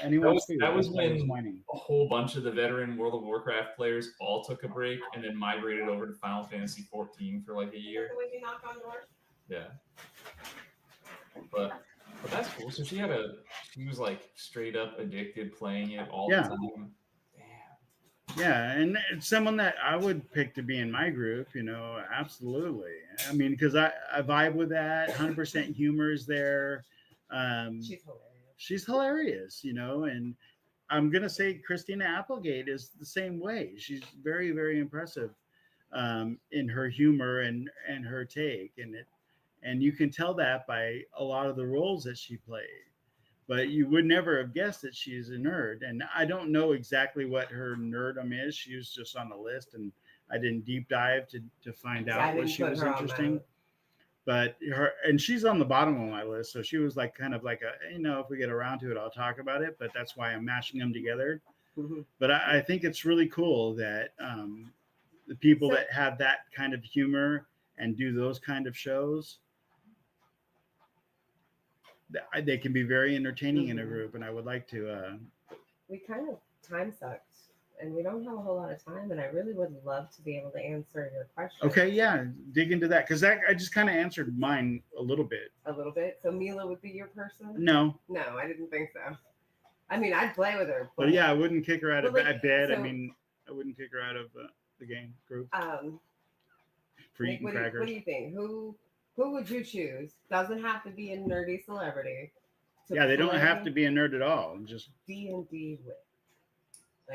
And that was when a whole bunch of the veteran World of Warcraft players all took a break and then migrated over to Final Fantasy 14 for like a year. When you knock on doors. Yeah. But that's cool. So she was like straight up addicted playing it all the time. Damn. Yeah, and it's someone that I would pick to be in my group, you know, absolutely. I mean, because I vibe with that. 100% humor is there. She's hilarious, you know, and I'm going to say Christina Applegate is the same way. She's very, very impressive in her humor and her take. And you can tell that by a lot of the roles that she played. But you would never have guessed that she's a nerd. And I don't know exactly what her nerdum is. She was just on the list. And I didn't deep dive to find out what she was interesting. But and she's on the bottom of my list, so she was like kind of like if we get around to it, I'll talk about it. But that's why I'm mashing them together. Mm-hmm. But I think it's really cool that the people that have that kind of humor and do those kind of shows, they can be very entertaining in a group. And I would like to. We kind of time sucked. And we don't have a whole lot of time, and I really would love to be able to answer your question. Okay, yeah, dig into that, because I just kind of answered mine a little bit. A little bit? So Mila would be your person? No. No, I didn't think so. I mean, I'd play with her. But yeah, I wouldn't kick her out of bed. So, I wouldn't kick her out of the game group. For eating crackers. What do you think? Who would you choose? Doesn't have to be a nerdy celebrity. Yeah, they don't have to be a nerd at all. Just D&D with.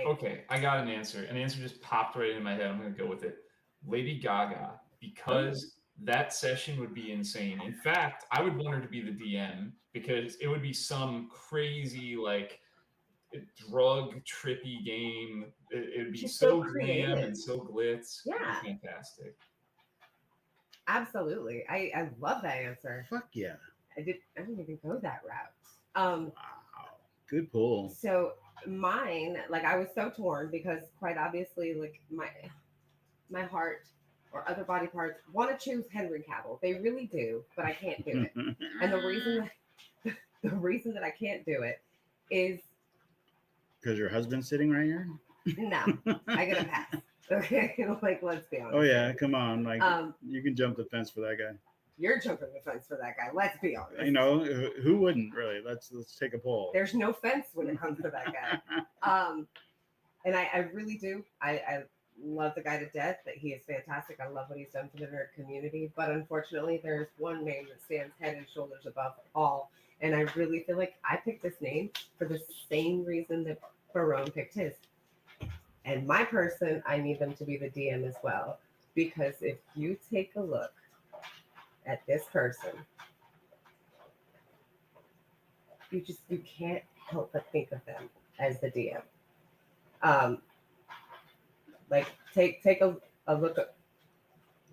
Okay, I got an answer. An answer just popped right in my head. I'm going to go with it. Lady Gaga, because that session would be insane. In fact, I would want her to be the DM because it would be some crazy, like, drug trippy game. It would be so glam and so glitz. Yeah. It would be fantastic. Absolutely. I love that answer. Fuck yeah. I didn't even go that route. Wow. Good pull. So mine, like, I was so torn because quite obviously, like, my heart or other body parts want to choose Henry Cavill. They really do, but I can't do it. And the reason that I can't do it is because your husband's sitting right here. No, I get a pass. Okay, like, let's be honest. Oh yeah, come on, like you can jump the fence for that guy. You're jumping the fence for that guy. Let's be honest. You know, who wouldn't really? Let's take a poll. There's no fence when it comes to that guy. And I really do. I love the guy to death. That he is fantastic. I love what he's done for the nerd community. But unfortunately, there's one name that stands head and shoulders above all. And I really feel like I picked this name for the same reason that Barone picked his. And my person, I need them to be the DM as well. Because if you take a look at this person, you can't help but think of them as the DM. Like take a look at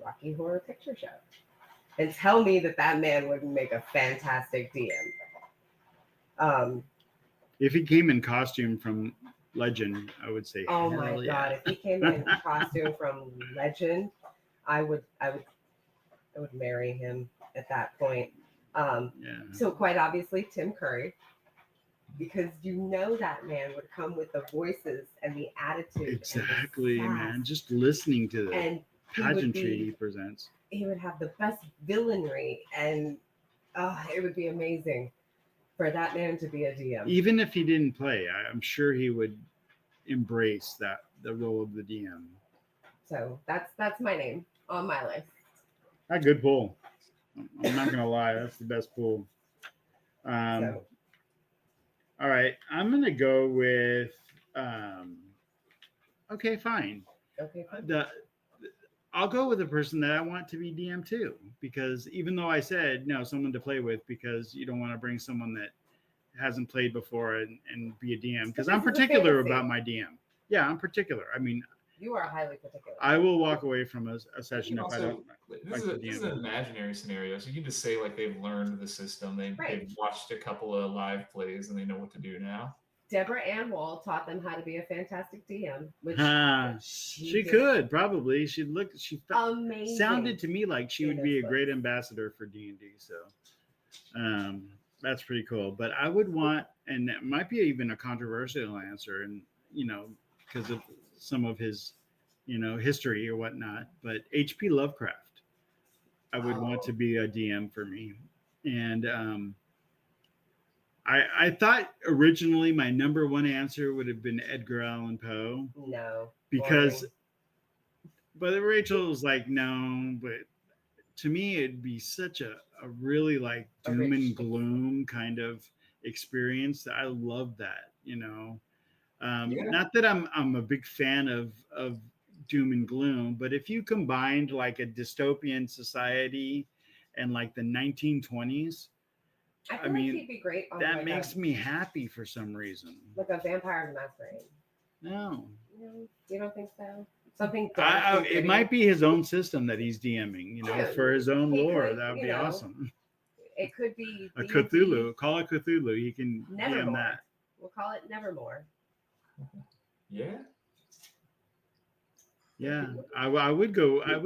Rocky Horror Picture Show and tell me that man would make a fantastic DM. If he came in costume from Legend, I would say, oh my God, if he came in costume from Legend, I would marry him at that point. So quite obviously Tim Curry, because that man would come with the voices and the attitude. Exactly, man. Just listening to the pageantry he presents. He would have the best villainry, and it would be amazing for that man to be a DM. Even if he didn't play, I'm sure he would embrace the role of the DM. So that's my name on my list. A good pull. I'm not gonna lie, that's the best pull. All right, I'm gonna go with. Okay, fine. I'll go with the person that I want to be DM too, because even though I said no, someone to play with, because you don't want to bring someone that hasn't played before and be a DM, because I'm particular about my DM. Yeah, I'm particular. I mean, you are highly particular. I will walk away from a session if I don't. This is an imaginary scenario, so you can just say like they've learned the system, they've watched a couple of live plays, and they know what to do now. Deborah Ann Wall taught them how to be a fantastic DM. Which she could probably. She amazing. Sounded to me like she would be a great ambassador for D&D. So that's pretty cool. But I would want, and it might be even a controversial answer, and because of some of his history or whatnot. But H.P. Lovecraft, I would want to be a DM for me, and I thought originally my number one answer would have been Edgar Allan Poe. No. Because, but Rachel was like, no, but to me, it'd be such a really like doom and gloom kind of experience. I love that, Not that I'm a big fan of doom and gloom, but if you combined like a dystopian society and like the 1920s, I mean, he'd be great. That makes me happy for some reason. Like a Vampire Masquerade. No. You don't think so? Something it might be his own system that he's DMing, for his own lore. That would be awesome. It could be a Cthulhu. Call it Cthulhu. You can DM that. We'll call it Nevermore. Yeah. Yeah, I would go. I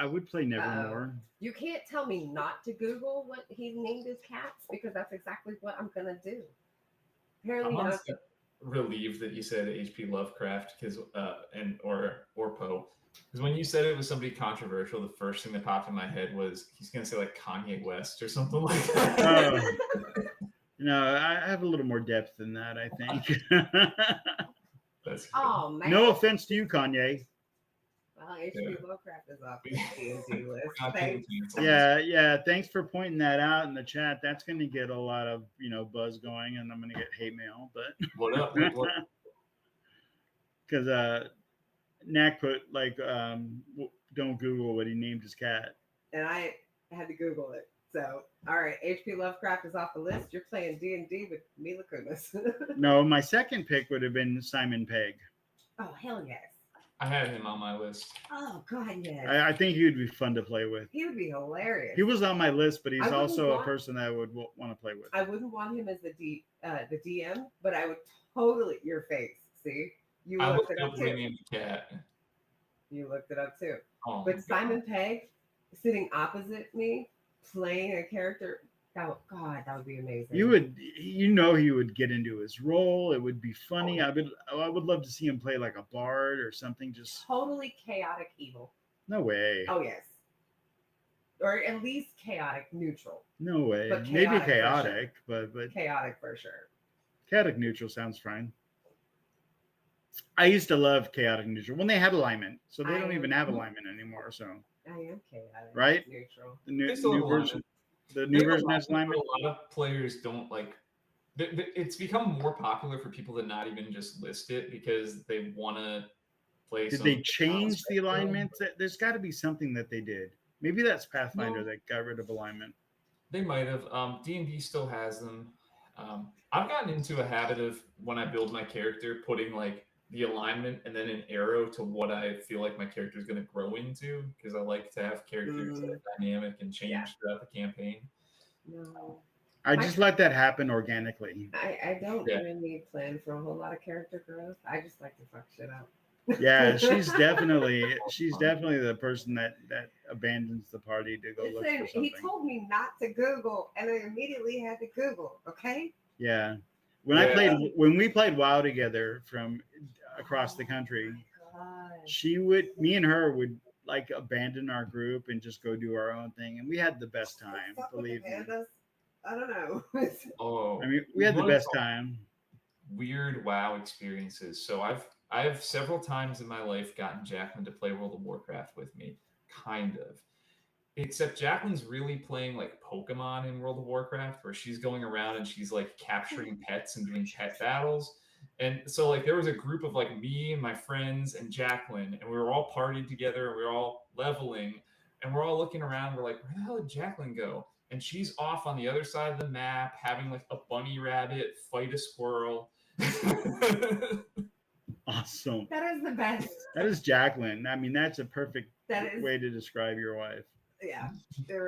would play Nevermore. You can't tell me not to Google what he named his cats because that's exactly what I'm gonna do. Apparently, I'm relieved that you said H.P. Lovecraft because or Poe, because when you said it was somebody controversial, the first thing that popped in my head was he's gonna say like Kanye West or something like that. I have a little more depth than that. I think. That's good. Oh man! No offense to you, Kanye. Well, H.P. Lovecraft is off the D&D list. Yeah. Thanks for pointing that out in the chat. That's going to get a lot of buzz going, and I'm going to get hate mail. But what up? Because Knack put don't Google what he named his cat, and I had to Google it. So all right, H.P. Lovecraft is off the list. You're playing D&D with Mila Kunis. No, my second pick would have been Simon Pegg. Oh hell yes. I had him on my list. Oh god, yes. I think he would be fun to play with. He would be hilarious. He was on my list, but he's also a person that I would want to play with. I wouldn't want him as the DM, but I would totally your face. See, you looked it up too. You looked it up too. Oh, but Simon Pegg sitting opposite me, playing a character. God, that would be amazing. He would get into his role. It would be funny. I would love to see him play like a bard or something. Just totally chaotic evil. No way. Oh yes. Or at least chaotic neutral. No way. But maybe chaotic, but chaotic for sure. Chaotic neutral sounds fine. I used to love chaotic neutral when they had alignment. So they don't even have alignment anymore. So I am chaotic. Right? Neutral. The new version. The new version has alignment. A lot of players don't like. It's become more popular for people to not even just list it because they want to play. Did they change the alignment? There's got to be something that they did. Maybe that's Pathfinder that got rid of alignment. They might have. D&D still has them. I've gotten into a habit of when I build my character, putting like the alignment and then an arrow to what I feel like my character is going to grow into, because I like to have characters that are dynamic and change throughout the campaign. No. I just let that happen organically. I don't really plan for a whole lot of character growth. I just like to fuck shit up. Yeah, she's definitely the person that abandons the party to go look for something. He told me not to Google, and I immediately had to Google. Okay. Yeah, when we played WoW together from across the country, me and her would like abandon our group and just go do our own thing, and we had the best time. Believe me. I don't know. I mean, we had the best time. Weird WoW experiences. So I've several times in my life gotten Jacqueline to play World of Warcraft with me, kind of. Except Jacqueline's really playing like Pokemon in World of Warcraft, where she's going around and she's like capturing pets and doing pet battles. And so like there was a group of like me and my friends and Jacqueline, and we were all partied together and we were all leveling, and we're all looking around. We're like, where the hell did Jacqueline go? And she's off on the other side of the map having like a bunny rabbit fight a squirrel. Awesome. That is the best. That is Jacqueline. I mean, that's a perfect way to describe your wife. Yeah.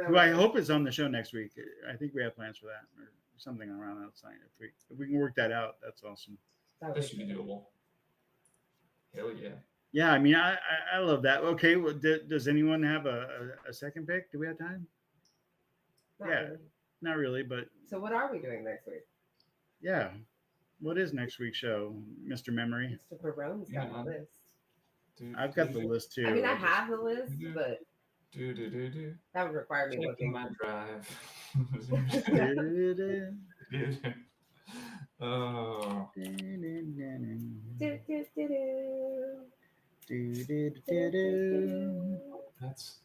Who I hope is on the show next week. I think we have plans for that or something around that time. If we can work that out, that's awesome. That should be doable. Hell yeah. Yeah, I mean, I love that. Okay, well, does anyone have a second pick? Do we have time? Not really, but. So what are we doing next week? Yeah. What is next week's show, Mr. Memory? Mr. Barone's got the list. I've got the list too. I mean, I have the list, but that would require me looking. My drive. Oh.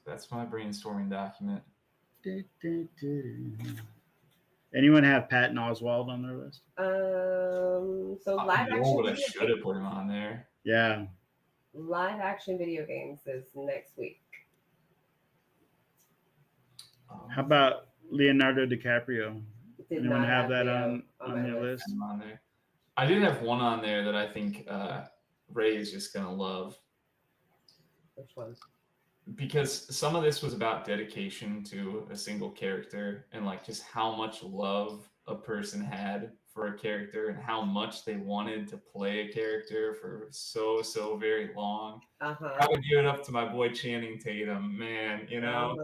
That's my brainstorming document. Anyone have Patton Oswalt on their list? So live action. I should have put him on there. Yeah. Live action video games is next week. How about Leonardo DiCaprio? Did anyone not have that Leo on your list? On there. I did have one on there that I think Ray is just gonna love. Which one? Because some of this was about dedication to a single character and like just how much love a person had for a character and how much they wanted to play a character for so very long. I would give it up to my boy Channing Tatum, man. You know,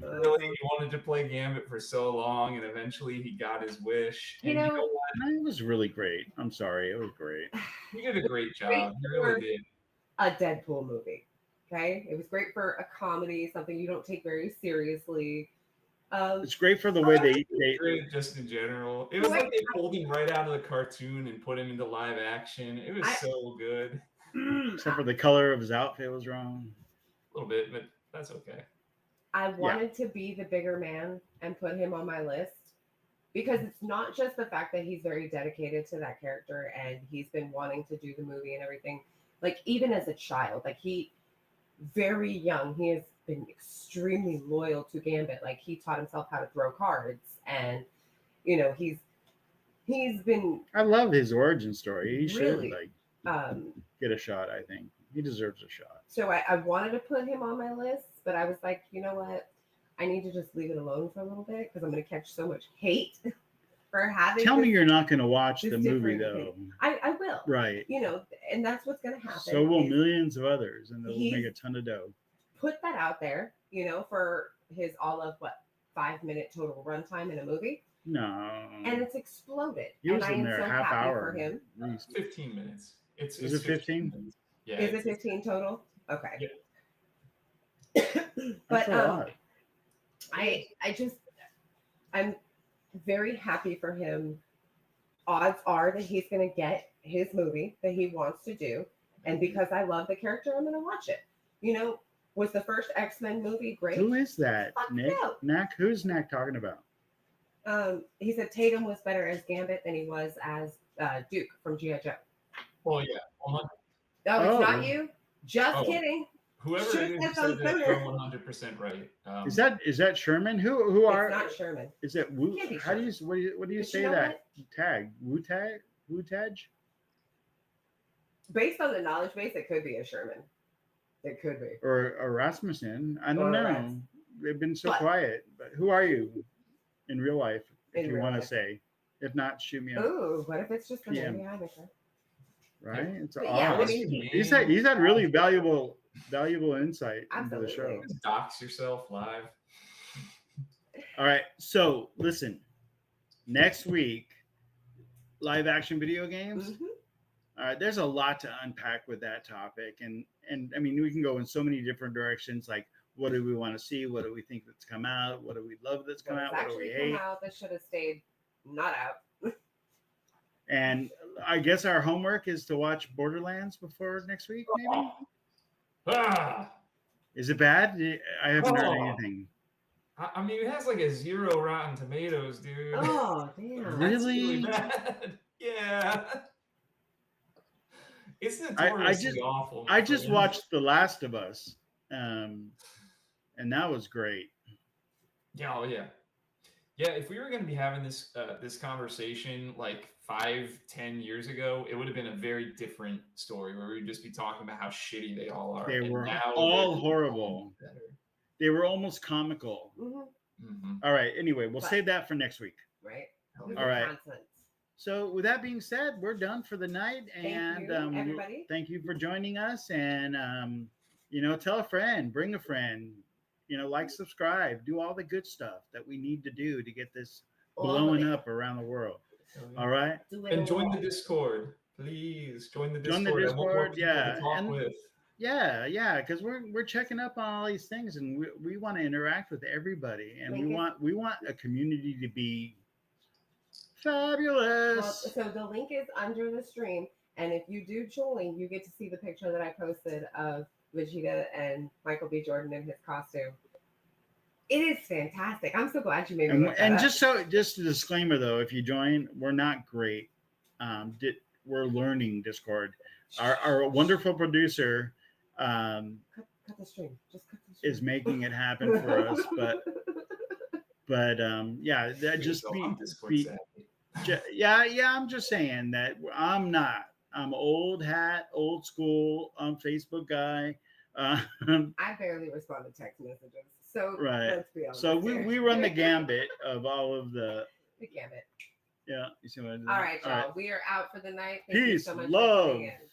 really, he wanted to play Gambit for so long, and eventually he got his wish. And you know what? It was really great. I'm sorry, it was great. He did a great job. He really did. A Deadpool movie. Okay, it was great for a comedy, something you don't take very seriously. It's great for the way they just in general. It was like they pulled him right out of the cartoon and put him into live action. It was so good. Except for the color of his outfit was wrong. A little bit, but that's okay. I wanted to be the bigger man and put him on my list because it's not just the fact that he's very dedicated to that character and he's been wanting to do the movie and everything. Like even as a child, like very young, he has been extremely loyal to Gambit. Like he taught himself how to throw cards, and you know he's been. I love his origin story. He really, should get a shot. I think he deserves a shot. So I wanted to put him on my list, but I was like, you know what? I need to just leave it alone for a little bit because I'm going to catch so much hate for having. Tell me you're not going to watch the movie though. I will. Right. You know, and that's what's going to happen. So will millions of others, and they'll make a ton of dough. Put that out there, you know, for his all of 5-minute total runtime in a movie. No. And it's exploded. He was and in I am there so half happy hour. For him. 15 minutes. Is it 15? Yeah. Is it 15 total? Okay. Yeah. But I'm very happy for him. Odds are that he's going to get his movie that he wants to do. And because I love the character, I'm going to watch it. You know, was the first X-Men movie great? Who is that? Nick? No. Knack? Who's Knack talking about? He said Tatum was better as Gambit than he was as Duke from G.I. Joe. Oh, yeah. Oh, it's not you? Just kidding. Whoever it is said that you're 100% right. Is that Sherman? Who are? It's not Sherman. Is it Wu? How do you what do you say that tag? Wu Taj? Based on the knowledge base, it could be a Sherman. It could be. Or Rasmussen. I don't know. They've been so quiet. But who are you in real life? If you want to say. If not, shoot me up. Ooh, what if it's just the name behind it? Right? It's awesome. He's had really valuable insight into the show. Dox yourself live. All right. So listen, next week, live action video games. Mm-hmm. All right, there's a lot to unpack with that topic, and I mean we can go in so many different directions. Like, what do we want to see? What do we think that's come out? What do we love that's come out? What do we hate? That should have stayed not out. And I guess our homework is to watch Borderlands before next week, maybe. Is it bad? I haven't heard anything. I mean, it has like a 0 Rotten Tomatoes, dude. Oh, damn. Really? Bad. Yeah. It's notoriously awful. I just watched The Last of Us, and that was great. Yeah, oh yeah. Yeah, if we were going to be having this conversation like 5-10 years ago, it would have been a very different story where we'd just be talking about how shitty they all are. They were all horrible. They were almost comical. Mm-hmm. Mm-hmm. All right. Anyway, we'll save that for next week. Right. All right. So with that being said, we're done for the night, and everybody. Thank you for joining us. And tell a friend, bring a friend. Like, subscribe, do all the good stuff that we need to do to get this blowing up around the world. All right. And join the Discord, please. Join the Discord. Join the Discord, yeah. With. Yeah, because we're checking up on all these things, and we want to interact with everybody, and we want a community to be fabulous. So the link is under the stream, and if you do join, you get to see the picture that I posted of Vegeta and Michael B. Jordan in his costume. It is fantastic. I'm so glad you made me. And just a disclaimer though, if you join, we're not great. We're learning Discord. Our wonderful producer cut the stream. Just cut the stream. Is making it happen for us, but yeah, that just I'm just saying that I'm old hat, old school, Facebook guy. I barely respond to text messages, so let's be honest. So we run the gambit of all of the gambit. Yeah, you see what I did? All right, y'all. We are out for the night. Thank you so much for tuning in.